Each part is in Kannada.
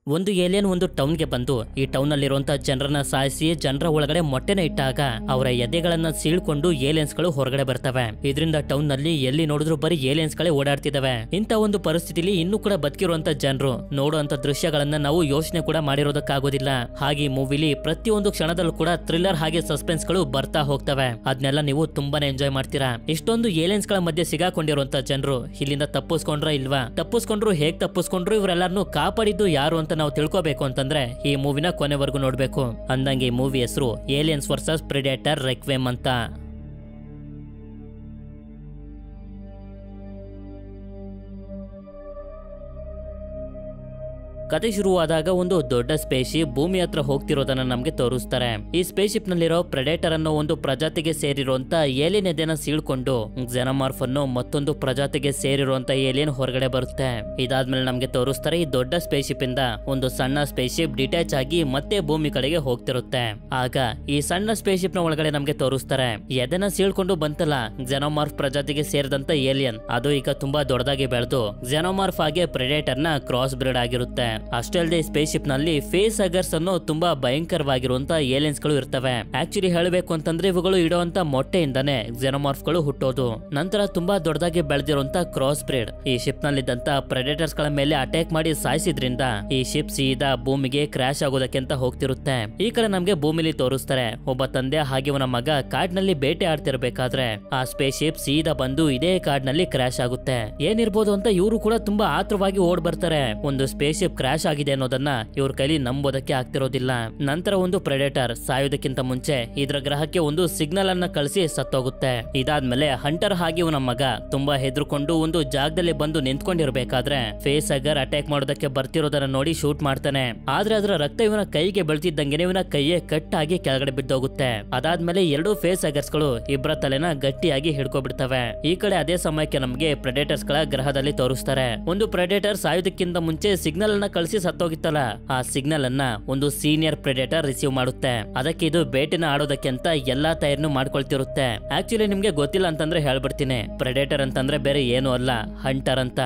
ಒಂದು ಏಲಿಯನ್ ಒಂದು ಟೌನ್ಗೆ ಬಂದು ಈ ಟೌನ್ ಅಲ್ಲಿರುವಂತಹ ಜನರನ್ನ ಸಾಯಿಸಿ ಜನರ ಒಳಗಡೆ ಮೊಟ್ಟೆನ ಇಟ್ಟಾಗ ಅವರ ಎದೆಗಳನ್ನ ಸೀಳ್ಕೊಂಡು ಏಲಿಯನ್ಸ್ ಗಳು ಹೊರಗಡೆ ಬರ್ತವೆ. ಇದರಿಂದ ಟೌನ್ ನಲ್ಲಿ ಎಲ್ಲಿ ನೋಡಿದ್ರು ಬರೀ ಏಲಿಯನ್ಸ್ ಗಳೇ ಓಡಾಡ್ತಿದಾವೆ. ಇಂತ ಒಂದು ಪರಿಸ್ಥಿತಿಲಿ ಇನ್ನೂ ಕೂಡ ಬದುಕಿರುವಂತ ಜನರು ನೋಡುವಂತ ದೃಶ್ಯಗಳನ್ನ ನಾವು ಯೋಚನೆ ಕೂಡ ಮಾಡಿರೋದಕ್ಕಾಗೋದಿಲ್ಲ. ಹಾಗೆ ಮೂವಿಲಿ ಪ್ರತಿಯೊಂದು ಕ್ಷಣದಲ್ಲೂ ಕೂಡ ಥ್ರಿಲ್ಲರ್ ಹಾಗೆ ಸಸ್ಪೆನ್ಸ್ ಗಳು ಬರ್ತಾ ಹೋಗ್ತವೆ. ಅದನ್ನೆಲ್ಲ ನೀವು ತುಂಬಾನೇ ಎಂಜಾಯ್ ಮಾಡ್ತೀರಾ. ಇಷ್ಟೊಂದು ಏಲಿಯನ್ಸ್ ಗಳ ಮಧ್ಯೆ ಸಿಗಾಕೊಂಡಿರುವಂತ ಜನರು ಇಲ್ಲಿಂದ ತಪ್ಪಿಸ್ಕೊಂಡ್ರ ಇಲ್ವಾ, ತಪ್ಪಿಸ್ಕೊಂಡ್ರು ಹೇಗ್ ತಪ್ಪಿಸ್ಕೊಂಡ್ರು, ಇವರೆಲ್ಲರನ್ನು ಕಾಪಾಡಿದ್ದು ಯಾರು ಅಂತ ನಾವು ತಿಳ್ಕೋಬೇಕು ಅಂತಂದ್ರೆ ಈ ಮೂವಿನ ಕೊನೆವರೆಗೂ ನೋಡ್ಬೇಕು. ಅಂದಂಗೆ ಈ ಮೂವಿ ಹೆಸರು ಏಲಿಯನ್ಸ್ ವರ್ಸಸ್ ಪ್ರೆಡೇಟರ್ ರೆಕ್ವೆಮ್ ಅಂತ. ಕತೆ ಶುರುವಾದಾಗ ಒಂದು ದೊಡ್ಡ ಸ್ಪೇಸ್‌ಶಿಪ್ ಭೂಮಿ ಹತ್ರ ಹೋಗ್ತಿರೋದನ್ನ ನಮ್ಗೆ ತೋರಿಸ್ತಾರೆ. ಈ ಸ್ಪೇಸ್‌ಶಿಪ್ ನಲ್ಲಿರೋ ಪ್ರೆಡೇಟರ್ ಅನ್ನೋ ಒಂದು ಪ್ರಜಾತಿಗೆ ಸೇರಿರುವಂತ ಏಲಿಯನ್ ಎದೆನ ಸೀಳ್ಕೊಂಡು ಕ್ಸೆನೋಮಾರ್ಫ್ ಅನ್ನೋ ಮತ್ತೊಂದು ಪ್ರಜಾತಿಗೆ ಸೇರಿರುವಂತ ಏಲಿಯನ್ ಹೊರಗಡೆ ಬರುತ್ತೆ. ಇದಾದ್ಮೇಲೆ ನಮ್ಗೆ ತೋರಿಸ್ತಾರೆ ಈ ದೊಡ್ಡ ಸ್ಪೇಸ್‌ಶಿಪ್ ಇಂದ ಒಂದು ಸಣ್ಣ ಸ್ಪೇಸ್‌ಶಿಪ್ ಡಿಟ್ಯಾಚ್ ಆಗಿ ಮತ್ತೆ ಭೂಮಿ ಕಡೆಗೆ ಹೋಗ್ತಿರುತ್ತೆ. ಆಗ ಈ ಸಣ್ಣ ಸ್ಪೇಸ್‌ಶಿಪ್ ನ ಒಳಗಡೆ ನಮ್ಗೆ ತೋರಿಸ್ತಾರೆ ಎದೆನ ಸೀಳ್ಕೊಂಡು ಬಂತಲ್ಲ ಕ್ಸೆನೋಮಾರ್ಫ್ ಪ್ರಜಾತಿಗೆ ಸೇರಿದಂತ ಏಲಿಯನ್, ಅದು ಈಗ ತುಂಬಾ ದೊಡ್ಡದಾಗಿ ಬೆಳೆದು ಕ್ಸೆನೋಮಾರ್ಫ್ ಆಗಿ ಪ್ರೆಡೇಟರ್ ನ ಕ್ರಾಸ್ ಬ್ರೀಡ್ ಆಗಿರುತ್ತೆ. ಅಷ್ಟೇ ಅಲ್ಲದೆ ಸ್ಪೇಸ್‌ಶಿಪ್ ನಲ್ಲಿ ಫೇಸ್ ಹಗರ್ಸ್ ಅನ್ನೋ ತುಂಬಾ ಭಯಂಕರವಾಗಿರುವಂತ ಏಲಿಯನ್ಸ್ ಗಳು ಇರ್ತವೆ. ಆಕ್ಚುಲಿ ಹೇಳಬೇಕು ಅಂತಂದ್ರೆ ಇವುಗಳು ಇಡುವಂತ ಮೊಟ್ಟೆಯಿಂದಾನೆ ಕ್ಸೆನೋಮಾರ್ಫ್ ಗಳು ಹುಟ್ಟೋದು. ನಂತರ ತುಂಬಾ ದೊಡ್ಡದಾಗಿ ಬೆಳೆದಿರುವಂತ ಕ್ರಾಸ್ ಬ್ರೀಡ್ ಈ ಶಿಪ್ ನಲ್ಲಿದ್ದಂತ ಪ್ರೆಡೇಟರ್ಸ್ ಗಳ ಮೇಲೆ ಅಟ್ಯಾಕ್ ಮಾಡಿ ಸಾಯಿಸಿದ್ರಿಂದ ಈ ಶಿಪ್ ಸೀದಾ ಭೂಮಿಗೆ ಕ್ರಾಶ್ ಆಗೋದಕ್ಕೆ ಅಂತ ಹೋಗ್ತಿರುತ್ತೆ. ಈ ಕಡೆ ನಮ್ಗೆ ಭೂಮಿಲಿ ತೋರಿಸ್ತಾರೆ ಒಬ್ಬ ತಂದೆ ಹಾಗೆ ಅವನ ಮಗ ಕಾಡ್ನಲ್ಲಿ ಬೇಟೆ ಆಡ್ತಿರ್ಬೇಕಾದ್ರೆ ಆ ಸ್ಪೇಸ್ ಶಿಪ್ ಸೀದಾ ಬಂದು ಇದೇ ಕಾಡ್ನಲ್ಲಿ ಕ್ರಾಶ್ ಆಗುತ್ತೆ. ಏನಿರ್ಬೋದು ಅಂತ ಇವರು ಕೂಡ ತುಂಬಾ ಆತುರವಾಗಿ ಓಡ್ ಬರ್ತಾರೆ. ಒಂದು ಸ್ಪೇಸ್ ಶಿಪ್ ಕ್ರಾಶ್ ಆಗಿದೆ ಅನ್ನೋದನ್ನ ಇವ್ರ ಕೈಲಿ ನಂಬೋದಕ್ಕೆ ಆಗ್ತಿರೋದಿಲ್ಲ. ನಂತರ ಒಂದು ಪ್ರೆಡೇಟರ್ ಸಾಯೋದಕ್ಕಿಂತ ಮುಂಚೆ ಇದ್ರ ಗ್ರಹಕ್ಕೆ ಒಂದು ಸಿಗ್ನಲ್ ಅನ್ನ ಕಳಿಸಿ ಸತ್ತೋಗುತ್ತೆ. ಇದಾದ್ಮೇಲೆ ಹಂಟರ್ ಹಾಗೆ ಇವನ ಮಗ ತುಂಬಾ ಹೆದರ್ಕೊಂಡು ಒಂದು ಜಾಗದಲ್ಲಿ ಬಂದು ನಿಂತ್ಕೊಂಡಿರ್ಬೇಕಾದ್ರೆ ಫೇಸ್ ಹಗರ್ ಅಟ್ಯಾಕ್ ಮಾಡೋದಕ್ಕೆ ಬರ್ತಿರೋದನ್ನ ನೋಡಿ ಶೂಟ್ ಮಾಡ್ತಾನೆ. ಆದ್ರೆ ಅದರ ರಕ್ತ ಇವನ ಕೈಗೆ ಬೆಳ್ತಿದ್ದಂಗೆ ಇವನ ಕೈಯೇ ಕಟ್ ಆಗಿ ಕೆಳಗಡೆ ಬಿದ್ದೋಗುತ್ತೆ. ಅದಾದ್ಮೇಲೆ ಎರಡು ಫೇಸ್ ಹಗರ್ಸ್ ಗಳು ಇಬ್ಬರ ತಲೆನ ಗಟ್ಟಿಯಾಗಿ ಹಿಡ್ಕೊಬಿಡ್ತವೆ. ಈ ಕಡೆ ಅದೇ ಸಮಯಕ್ಕೆ ನಮ್ಗೆ ಪ್ರೆಡೇಟರ್ಸ್ ಗಳ ಗ್ರಹದಲ್ಲಿ ತೋರಿಸ್ತಾರೆ ಒಂದು ಪ್ರೆಡೇಟರ್ ಸಾಯೋದಕ್ಕಿಂತ ಮುಂಚೆ ಸಿಗ್ನಲ್ ಅನ್ನ ಕಳಿಸಿ ಸತ್ತೋಗಿತ್ತಲ್ಲ, ಆ ಸಿಗ್ನಲ್ ಅನ್ನ ಒಂದು ಸೀನಿಯರ್ ಪ್ರೆಡೇಟರ್ ರಿಸೀವ್ ಮಾಡುತ್ತೆ. ಅದಕ್ಕೆ ಇದು ಬೇಟೆನ ಆಡೋದಕ್ಕೆ ಅಂತ ಎಲ್ಲಾ ತಯಾರಿನೂ ಮಾಡ್ಕೊಳ್ತಿರುತ್ತೆ. ಆಕ್ಚುಲಿ ನಿಮ್ಗೆ ಗೊತ್ತಿಲ್ಲ ಅಂತಂದ್ರೆ ಹೇಳ್ಬಿಡ್ತೀನಿ, ಪ್ರೆಡೇಟರ್ ಅಂತಂದ್ರೆ ಬೇರೆ ಏನು ಅಲ್ಲ, ಹಂಟರ್ ಅಂತ.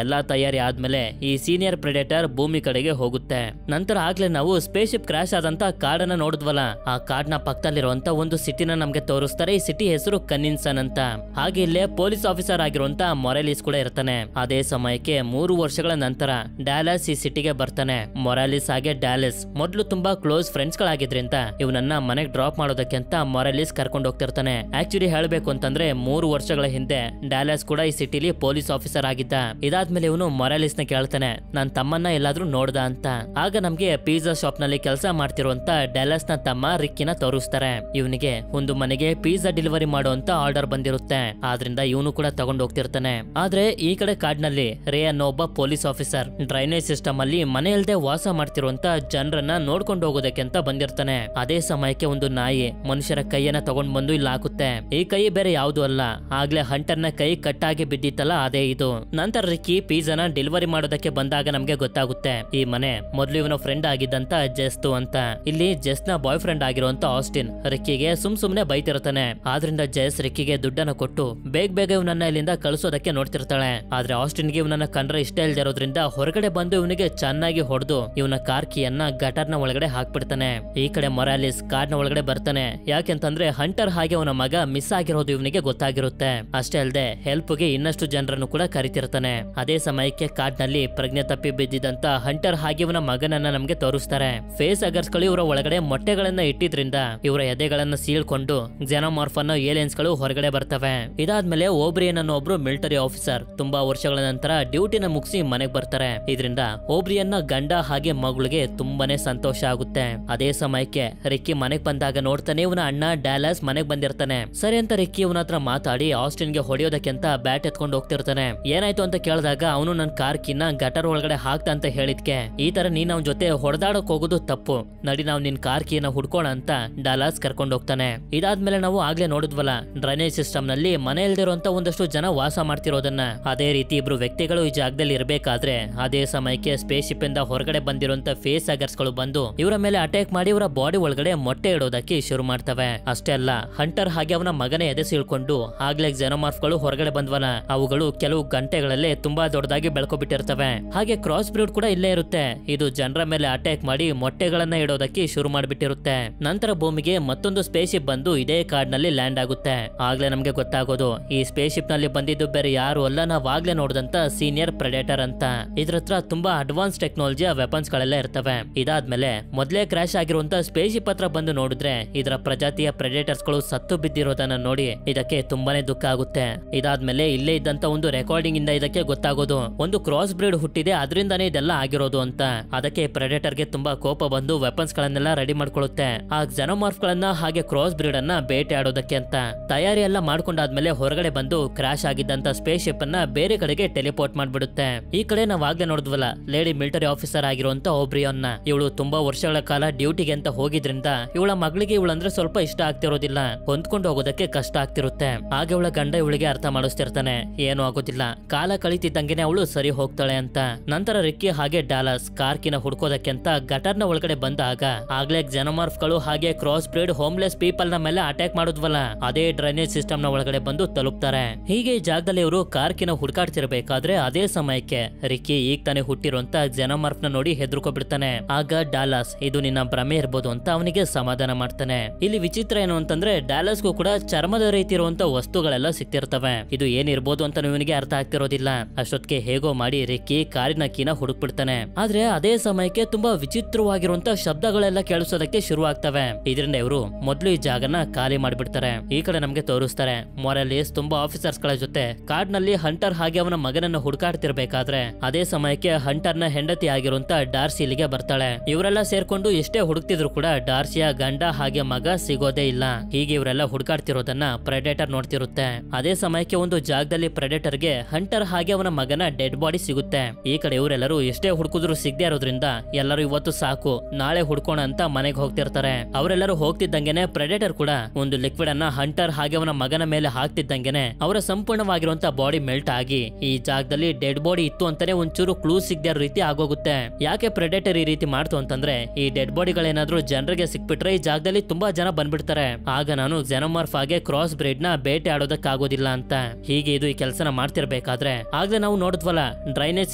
ಎಲ್ಲಾ ತಯಾರಿ ಆದ್ಮೇಲೆ ಈ ಸೀನಿಯರ್ ಪ್ರೆಡೇಟರ್ ಭೂಮಿ ಕಡೆಗೆ ಹೋಗುತ್ತೆ. ನಂತರ ಆಗ್ಲೇ ನಾವು ಸ್ಪೇಸ್ ಶಿಪ್ ಕ್ರಾಶ್ ಆದಂತ ಕಾಡನ್ನ ನೋಡಿದ್ವಲ್ಲ, ಆ ಕಾಡ್ನ ಪಕ್ಕದಲ್ಲಿರುವಂತ ಒಂದು ಸಿಟಿನ ನಮ್ಗೆ ತೋರಿಸ್ತಾರೆ. ಈ ಸಿಟಿ ಹೆಸರು ಕನ್ನಿನ್ಸನ್ ಅಂತ. ಹಾಗೆ ಇಲ್ಲೇ ಪೊಲೀಸ್ ಆಫೀಸರ್ ಆಗಿರುವಂತ ಮೊರಾಲಿಸ್ ಕೂಡ ಇರ್ತಾನೆ. ಅದೇ ಸಮಯಕ್ಕೆ 3 ವರ್ಷಗಳ ನಂತರ ಡ್ಯಾಲಸ್ ಈ ಸಿಟಿಗೆ ಬರ್ತಾನೆ. ಮೊರಾಲಿಸ್ ಹಾಗೆ ಡ್ಯಾಲಸ್ ಮೊದಲು ತುಂಬಾ ಕ್ಲೋಸ್ ಫ್ರೆಂಡ್ಸ್ ಗಳಾಗಿದ್ರಿಂದ ಇವನನ್ನ ಮನೆಗೆ ಡ್ರಾಪ್ ಮಾಡೋದಕ್ಕೆ ಅಂತ ಮೊರಾಲಿಸ್ ಕರ್ಕೊಂಡು ಹೋಗ್ತಿರ್ತಾನೆ. ಆಕ್ಚುಲಿ ಹೇಳ್ಬೇಕು ಅಂತಂದ್ರೆ 3 ವರ್ಷಗಳ ಹಿಂದೆ ಡ್ಯಾಲಸ್ ಕೂಡ ಈ ಸಿಟಿಲಿ ಪೊಲೀಸ್ ಆಫೀಸರ್ ಆಗಿದ್ದ. ಇದಾದ್ಮೇಲೆ ಇವನು ಮೊರಾಲಿಸ್ ನ ಕೇಳ್ತಾನೆ ನನ್ ತಮ್ಮನ್ನ ಎಲ್ಲಾದ್ರೂ ನೋಡ್ದ ಅಂತ. ಆಗ ನಮ್ಗೆ ಪಿಜ್ಜಾ ಶಾಪ್ ನಲ್ಲಿ ಕೆಲಸ ಮಾಡ್ತಿರುವಂತ ಡ್ಯಾಲಸ್ ನ ತಮ್ಮ ರಿಕ್ಕಿನ ತೋರಿಸ್ತಾರೆ. ಇವನಿಗೆ ಒಂದು ಮನೆಗೆ ಪಿಜ್ಜಾ ಡೆಲಿವರಿ ಮಾಡುವಂತ ಆರ್ಡರ್ ಬಂದಿರುತ್ತೆ. ಆದ್ರಿಂದ ಇವನು ಕೂಡ ತಗೊಂಡು ಹೋಗ್ತಿರ್ತಾನೆ. ಆದ್ರೆ ಈ ಕಡೆ ಕಾಡ್ನಲ್ಲಿ ರೇ ಅನ್ನೋ ಒಬ್ಬ ಪೊಲೀಸ್ ಆಫೀಸರ್ ಡ್ರೈನೇಜ್ ಸಿಸ್ಟಮ್ ಅಲ್ಲಿ ಮನೆಯಲ್ಲದೆ ವಾಸ ಮಾಡ್ತಿರುವಂತ ಜನರನ್ನ ನೋಡ್ಕೊಂಡು ಹೋಗೋದಕ್ಕೆ ಅಂತ ಬಂದಿರ್ತಾನೆ. ಅದೇ ಸಮಯಕ್ಕೆ ಒಂದು ನಾಯಿ ಮನುಷ್ಯರ ಕೈಯನ್ನ ತಗೊಂಡ್ ಬಂದು ಇಲ್ಲಿ ಹಾಕುತ್ತೆ. ಈ ಕೈ ಬೇರೆ ಯಾವ್ದು ಅಲ್ಲ, ಆಗ್ಲೇ ಹಂಟರ್ ನ ಕೈ ಕಟ್ಟಾಗಿ ಬಿದ್ದಿತ್ತಲ್ಲ ಅದೇ ಇದು. ನಂತರ ರಿಕ್ಕಿ ಪಿಜ್ಜಾನ ಡೆಲಿವರಿ ಮಾಡೋದಕ್ಕೆ ಬಂದಾಗ ನಮ್ಗೆ ಗೊತ್ತಾಗುತ್ತೆ ಈ ಮನೆ ಮೊದ್ಲು ಇವನ ಫ್ರೆಂಡ್ ಆಗಿದ್ದಂತ ಜೆಸ್ತು ಅಂತ. ಇಲ್ಲಿ ಜೆಸ್ ನ ಬಾಯ್ ಫ್ರೆಂಡ್ ಆಗಿರುವಂತ ಆಸ್ಟಿನ್ ರಿಕ್ಕಿಗೆ ಸುಮ್ನೆ ಬೈತಿರ್ತಾನೆ. ಆದ್ರಿಂದ ಜೆಸ್ ರಿಕ್ಕಿಗೆ ದುಡ್ಡನ್ನ ಕೊಟ್ಟು ಬೇಗ ಇವನನ್ನ ಇಲ್ಲಿಂದ ಕಳಿಸೋದಕ್ಕೆ ನೋಡ್ತಿರ್ತಾಳೆ. ಆದ್ರೆ ಆಸ್ಟಿನ್ಗೆ ಇವನನ್ನ ಕಂಡ್ರೆ ಇಷ್ಟ ಇಲ್ದಿರೋದ್ರಿಂದ ಹೊರಗಡೆ ಬಂದು ಇವನಿಗೆ ಚೆನ್ನಾಗಿ ಹೊಡೆದು ಇವನ ಕಾರ್ ಕೀಯನ್ನ ಗಟರ್ ನ ಒಳಗಡೆ ಹಾಕ್ಬಿಡ್ತಾನೆ. ಈ ಕಡೆ ಮೊರಾಲಿಸ್ ಕಾರ್ ನ ಒಳಗಡೆ ಬರ್ತಾನೆ. ಯಾಕೆಂತಂದ್ರೆ ಹಂಟರ್ ಹಾಗೆ ಅವನ ಮಗ ಮಿಸ್ ಆಗಿರೋದು ಇವನಿಗೆ ಗೊತ್ತಾಗಿರುತ್ತೆ. ಅಷ್ಟೇ ಅಲ್ಲದೆ ಹೆಲ್ಪ್ ಗೆ ಇನ್ನಷ್ಟು ಜನರನ್ನು ಕೂಡ ಕರಿತಿರ್ತಾನೆ. ಅದೇ ಸಮಯಕ್ಕೆ ಕಾಡ್ನಲ್ಲಿ ಪ್ರಜ್ಞೆ ತಪ್ಪಿ ಬಿದ್ದಿದ್ದಂತ ಹಂಟರ್ ಹಾಗೆ ಇವನ ಮಗನನ್ನ ನಮ್ಗೆ ತೋರಿಸ್ತಾರೆ. ಫೇಸ್ ಹಗರ್ಸ್ ಗಳು ಇವರ ಒಳಗಡೆ ಮೊಟ್ಟೆಗಳನ್ನ ಇಟ್ಟಿದ್ರಿಂದ ಇವರ ಎದೆಗಳನ್ನ ಸೀಳ್ಕೊಂಡು ಕ್ಸೆನೋಮಾರ್ಫ್ ಅನ್ನೋ ಏಲಿಯನ್ಸ್ ಗಳು ಹೊರಗಡೆ ಬರ್ತವೆ. ಇದಾದ್ಮೇಲೆ ಓಬ್ರಿಯನ್ ಅನ್ನೋ ಒಬ್ರು ಮಿಲಿಟರಿ ಆಫೀಸರ್ ತುಂಬಾ ವರ್ಷಗಳ ನಂತರ ಡ್ಯೂಟಿನ ಮುಗಿಸಿ ಮನೆಗೆ ಬರ್ತಾರೆ. ಇದರಿಂದ ಓಬ್ರಿಯನ್ನ ಗಂಡ ಹಾಗೆ ಮಗಳಿಗೆ ತುಂಬಾನೇ ಸಂತೋಷ ಆಗುತ್ತೆ. ಅದೇ ಸಮಯಕ್ಕೆ ರಿಕ್ಕಿ ಮನೆಗ್ ಬಂದಾಗ ನೋಡ್ತಾನೆ ಇವನ ಅಣ್ಣ ಡ್ಯಾಲಸ್ ಮನೆಗ್ ಬಂದಿರ್ತಾನೆ. ಸರಿ ಅಂತ ರಿಕ್ಕಿ ಇವನ ಹತ್ರ ಮಾತಾಡಿ ಆಸ್ಟಿನ್ ಗೆ ಹೊಡೆಯೋದಕ್ಕೆ ಅಂತ ಬ್ಯಾಟ್ ಎತ್ಕೊಂಡು ಹೋಗ್ತಿರ್ತಾನೆ. ಏನಾಯ್ತು ಅಂತ ಕೇಳಿದಾಗ ಅವನು ನನ್ ಕಾರ್ ಕೀನ ಗಟರ್ ಒಳಗಡೆ ಹಾಕ್ತ ಅಂತ ಹೇಳಿದ್ಕೆ ಈ ತರ ನೀನ್ ಅವನ ಜೊತೆ ಹೊಡೆದಾಡಕ್ ಹೋಗೋದು ತಪ್ಪು, ನಡಿ ನಾವು ನಿನ್ ಕಾರ್ ಕೀನ ಹುಡ್ಕೋಣ ಅಂತ ಡ್ಯಾಲಸ್ ಕರ್ಕೊಂಡು ಹೋಗ್ತಾನೆ. ಇದಾದ್ಮೇಲೆ ನಾವು ಆಗ್ಲೇ ನೋಡಿದ್ವಲ್ಲ ಡ್ರೈನೇಜ್ ಸಿಸ್ಟಮ್ ನಲ್ಲಿ ಮನೆ ಇಲ್ದಿರುವಂತ ಒಂದಷ್ಟು ಜನ ವಾಸ ಮಾಡ್ತಿರೋದನ್ನ. ಅದೇ ರೀತಿ ಇಬ್ರು ವ್ಯಕ್ತಿಗಳು ಈ ಜಾಗದಲ್ಲಿ ಇರ್ಬೇಕಾದ್ರೆ ಅದೇ ಸಮಯಕ್ಕೆ ಸ್ಪೇಸ್ ಶಿಪ್ ಇಂದ ಹೊರಗಡೆ ಬಂದಿರುವಂತ ಫೇಸ್ ಆಗರ್ಸ್ ಗಳು ಬಂದು ಇವರ ಮೇಲೆ ಅಟ್ಯಾಕ್ ಮಾಡಿ ಇವರ ಬಾಡಿ ಒಳಗಡೆ ಮೊಟ್ಟೆ ಇಡೋದಕ್ಕೆ ಶುರು ಮಾಡ್ತವೆ. ಅಷ್ಟೇ ಅಲ್ಲ, ಹಂಟರ್ ಹಾಗೆ ಅವನ ಮಗನ ಎದೆ ಸೀಳ್ಕೊಂಡು ಆಗ್ಲೇ ಜೆನೋಮಾರ್ಫ್ ಗಳು ಹೊರಗಡೆ ಬಂದ್ವಲ್ಲ, ಅವುಗಳು ಕೆಲವು ಗಂಟೆಗಳಲ್ಲೇ ತುಂಬಾ ದೊಡ್ಡದಾಗಿ ಬೆಳ್ಕೊಬಿಟ್ಟಿರ್ತವೆ. ಹಾಗೆ ಕ್ರಾಸ್ ಬ್ರೀಡ್ ಕೂಡ ಇಲ್ಲೇ ಇರುತ್ತೆ. ಇದು ಜನರ ಮೇಲೆ ಅಟ್ಯಾಕ್ ಮಾಡಿ ಮೊಟ್ಟೆಗಳನ್ನ ಇಡೋದಕ್ಕೆ ಶುರು ಮಾಡ್ಬಿಟ್ಟಿರುತ್ತೆ. ನಂತರ ಭೂಮಿಗೆ ಮತ್ತೊಂದು ಸ್ಪೇಸ್ ಶಿಪ್ ಬಂದು ಇದೇ ಕಾಡ್ನಲ್ಲಿ ಲ್ಯಾಂಡ್ ಆಗುತ್ತೆ. ಆಗ್ಲೇ ನಮ್ಗೆ ಗೊತ್ತಾಗೋದು ಈ ಸ್ಪೇಸ್ ಶಿಪ್ ನಲ್ಲಿ ಬಂದಿದ್ದು ಬೇರೆ ಯಾರು ಅಲ್ಲ, ನಾವ್ ಆಗ್ಲೇ ನೋಡಿದಂತ ಸೀನಿಯರ್ ಪ್ರೆಡೇಟರ್ ಅಂತ. ಇದ್ರ ಹತ್ರ ತುಂಬಾ ಅಡ್ವಾನ್ಸ್ ಟೆಕ್ನಾಲಜಿಯ ವೆಪನ್ಸ್ ಗಳೆಲ್ಲ ಇರ್ತವೆ. ಇದಾದ್ಮೇಲೆ ಮೊದಲೇ ಕ್ರಾಶ್ ಆಗಿರುವಂತ ಸ್ಪೇಸ್ ಶಿಪ್ ಹತ್ರ ಬಂದು ನೋಡಿದ್ರೆ ಇದರ ಪ್ರಜಾತಿಯ ಪ್ರೆಡೇಟರ್ಸ್ ಗಳು ಸತ್ತು ಬಿದ್ದಿರೋದನ್ನ ನೋಡಿ ಇದಕ್ಕೆ ತುಂಬಾನೇ ದುಃಖ ಆಗುತ್ತೆ. ಇದಾದ್ಮೇಲೆ ಇಲ್ಲೇ ಇದ್ದಂತ ಒಂದು ರೆಕಾರ್ಡಿಂಗ್ ಇಂದ ಇದಕ್ಕೆ ಗೊತ್ತಾಗೋದು ಒಂದು ಕ್ರಾಸ್ ಬ್ರೀಡ್ ಹುಟ್ಟಿದೆ, ಅದರಿಂದಾನೇ ಇದೆಲ್ಲ ಆಗಿರೋದು ಅಂತ. ಅದಕ್ಕೆ ಪ್ರೆಡೇಟರ್ ಗೆ ತುಂಬಾ ಕೋಪ ಬಂದು ವೆಪನ್ಸ್ ಗಳನ್ನೆಲ್ಲ ರೆಡಿ ಮಾಡ್ಕೊಳ್ಳುತ್ತೆ. ಆ ಜೆನೋಮಾರ್ಫ್ ಗಳನ್ನ ಹಾಗೆ ಕ್ರಾಸ್ ಬ್ರೀಡ್ ಅನ್ನ ಬೇಟೆ ಆಡೋದಕ್ಕೆ ಅಂತ ತಯಾರಿ ಎಲ್ಲ ಮಾಡ್ಕೊಂಡಾದ್ಮೇಲೆ ಹೊರಗಡೆ ಬಂದು ಕ್ರಾಶ್ ಆಗಿದ್ದಂತ ಸ್ಪೇಸ್ ಶಿಪ್ ಅನ್ನ ಬೇರೆ ಕಡೆಗೆ ಟೆಲಿಪೋರ್ಟ್ ಮಾಡ್ಬಿಡುತ್ತೆ. ಈ ಕಡೆ ನಾವ್ ಆಗ್ಲೇ ನೋಡಿದ್ವಲ್ಲ, ಲೇಡಿ ಮಿಲಿಟರಿ ಆಫೀಸರ್ ಆಗಿರುವಂತ ಒಬ್ರಿಯನ್ನ. ಇವಳು ತುಂಬಾ ವರ್ಷಗಳ ಕಾಲ ಡ್ಯೂಟಿಗೆ ಅಂತ ಹೋಗಿದ್ರಿಂದ ಇವಳ ಮಗಳಿಗೆ ಇವಳಂದ್ರೆ ಸ್ವಲ್ಪ ಇಷ್ಟ ಆಗ್ತಿರೋದಿಲ್ಲ, ಹೊಂದ್ಕೊಂಡು ಹೋಗೋದಕ್ಕೆ ಕಷ್ಟ ಆಗ್ತಿರುತ್ತೆ. ಹಾಗೆ ಅವಳ ಗಂಡ ಇವಳಿಗೆ ಅರ್ಥ ಮಾಡಿಸ್ತಿರ್ತಾನೆ, ಏನು ಆಗೋದಿಲ್ಲ, ಕಾಲ ಕಳೀತಿದ್ದಂಗೆನೆ ಅವಳು ಸರಿ ಹೋಗ್ತಾಳೆ ಅಂತ. ನಂತರ ರಿಕ್ಕಿ ಹಾಗೆ ಡಾಲಸ್ ಕಾರ್ಕಿನ ಹುಡ್ಕೋದಕ್ಕೆ ಅಂತ ಗಟರ್ನ ಒಳಗಡೆ ಬಂದಾಗ ಆಗ್ಲೇ ಜೆನೋಮಾರ್ಫ್ ಗಳು ಹಾಗೆ ಕ್ರಾಸ್ ಬ್ರೀಡ್ ಹೋಮ್ಲೆಸ್ ಪೀಪಲ್ ನ ಮೇಲೆ ಅಟ್ಯಾಕ್ ಮಾಡುದ್ವಲ್ಲ, ಅದೇ ಡ್ರೈನೇಜ್ ಸಿಸ್ಟಮ್ ನ ಒಳಗಡೆ ಬಂದು ತಲುಪ್ತಾರೆ. ಹೀಗೆ ಈ ಜಾಗದಲ್ಲಿ ಇವರು ಕಾರ್ಕಿನ ಹುಡುಕಾಡ್ತಿರ್ಬೇಕಾದ್ರೆ ಅದೇ ಸಮಯಕ್ಕೆ ರಿಕ್ಕಿ ಈಗ ತಾನೇ ಹುಟ್ಟಿರುವಂತ ಜೆನೋಮಾರ್ಫ್ ನ ನೋಡಿ ಹೆದರ್ಕೊಬಿಡ್ತಾನೆ. ಆಗ ಡಾಲಸ್ ಇದು ನಿನ್ನ ಭ್ರಮೆ ಇರ್ಬೋದು ಅಂತ ಅವನಿಗೆ ಸಮಾಧಾನ ಮಾಡ್ತಾನೆ. ಇಲ್ಲಿ ವಿಚಿತ್ರ ಏನು ಅಂತಂದ್ರೆ ಡಾಲಸ್ಗೂ ಕೂಡ ಚರ್ಮದ ರೀತಿ ಇರುವಂತ ವಸ್ತುಗಳೆಲ್ಲ ಸಿಕ್ತಿರ್ತವೆ. ಇದು ಏನಿರ್ಬೋದು ಅಂತ ಇವನಿಗೆ ಅರ್ಥ ಆಗ್ತಿರೋದಿಲ್ಲ. ಅಷ್ಟೊತ್ತಿಗೆ ಹೇಗೋ ಮಾಡಿ ರಿಕ್ಕಿ ಕಾರಿನ ಕೀನ ಹುಡುಕ್ಬಿಡ್ತಾನೆ. ಆದ್ರೆ ಅದೇ ಸಮಯಕ್ಕೆ ತುಂಬಾ ವಿಚಿತ್ರವಾಗಿರುವಂತ ಶಬ್ದಗಳೆಲ್ಲ ಕೇಳಿಸೋದಕ್ಕೆ ಶುರು ಆಗ್ತವೆ. ಇದರಿಂದ ಇವರು ಮೊದಲು ಈ ಜಾಗನ ಖಾಲಿ ಮಾಡ್ಬಿಡ್ತಾರೆ. ಈ ಕಡೆ ನಮ್ಗೆ ತೋರಿಸ್ತಾರೆ ಮೊರಾಲಿಸ್ ತುಂಬಾ ಆಫೀಸರ್ಸ್ ಗಳ ಜೊತೆ ಕಾಡ್ನಲ್ಲಿ ಹಂಟರ್ ಹಾಗೆ ಅವನ ಮಗನನ್ನ ಹುಡುಕಾಡ್ತಿರ್ಬೇಕಾದ್ರೆ ಅದೇ ಸಮಯಕ್ಕೆ ಹಂಟರ್ ನ ಹೆಂಡತಿ ಆಗಿರುವಂತ ಡಾರ್ಸಿ ಇಲ್ಲಿಗೆ ಬರ್ತಾಳೆ. ಇವರೆಲ್ಲ ಸೇರ್ಕೊಂಡು ಎಷ್ಟೇ ಹುಡುಕ್ತಿದ್ರು ಕೂಡ ಡಾರ್ಸಿಯ ಗಂಡ ಹಾಗೆ ಮಗ ಸಿಗೋದೇ ಇಲ್ಲ. ಹೀಗೆ ಇವರೆಲ್ಲ ಹುಡುಕಾಡ್ತಿರೋದನ್ನ ಪ್ರೆಡೇಟರ್ ನೋಡ್ತಿರುತ್ತೆ. ಅದೇ ಸಮಯಕ್ಕೆ ಒಂದು ಜಾಗದಲ್ಲಿ ಪ್ರೆಡೇಟರ್ ಗೆ ಹಂಟರ್ ಹಾಗೆ ಅವನ ಮಗನ ಡೆಡ್ ಬಾಡಿ ಸಿಗುತ್ತೆ. ಈ ಕಡೆ ಇವರೆಲ್ಲರೂ ಎಷ್ಟೇ ಹುಡುಕಿದ್ರು ಸಿಗದೆ ಇರೋದ್ರಿಂದ ಎಲ್ಲರೂ ಇವತ್ತು ಸಾಕು, ನಾಳೆ ಹುಡ್ಕೋಣ ಅಂತ ಮನೆಗೆ ಹೋಗ್ತಿರ್ತಾರೆ. ಅವರೆಲ್ಲರೂ ಹೋಗ್ತಿದ್ದಂಗೆನೆ ಪ್ರೆಡೇಟರ್ ಕೂಡ ಒಂದು ಲಿಕ್ವಿಡ್ ಅನ್ನ ಹಂಟರ್ ಹಾಗೆ ಅವನ ಮಗನ ಮೇಲೆ ಹಾಕ್ತಿದ್ದಂಗೆನೆ ಅವರ ಸಂಪೂರ್ಣವಾಗಿರುವಂತ ಬಾಡಿ ಮೆಲ್ಟ್ ಆಗಿ ಈ ಜಾಗದಲ್ಲಿ ಡೆಡ್ ಬಾಡಿ ಇತ್ತು ಅಂತಾನೆ ಒಂಚೂರು ಕ್ಲೂ ಸಿಗದೆ ಇರೋ ರೀತಿ ಆಗೋಗುತ್ತೆ. ಯಾಕೆ ಪ್ರೆಡೇಟರ್ ಈ ರೀತಿ ಮಾಡ್ತು ಅಂತಂದ್ರೆ ಈ ಡೆಡ್ ಬಾಡಿಗಳೇನಾದ್ರೂ ಜನರಿಗೆ ಸಿಕ್ಬಿಟ್ರೆ ಈ ಜಾಗದಲ್ಲಿ ತುಂಬಾ ಜನ ಬಂದ್ಬಿಡ್ತಾರೆ, ಆಗ ನಾನು ಜೆನೋಮಾರ್ಫ್ ಹಾಗೆ ಕ್ರಾಸ್ ಬ್ರೀಡ್ ನ ಬೇಟೆ ಆಡೋದಕ್ಕಾಗೋದಿಲ್ಲ ಅಂತ. ಹೀಗೆ ಇದು ಈ ಕೆಲಸನ ಮಾಡ್ತಿರ್ಬೇಕಾದ್ರೆ ಆಗ್ಲೇ ನಾವು ನೋಡಿದ್ವಲ್ಲ ಡ್ರೈನೇಜ್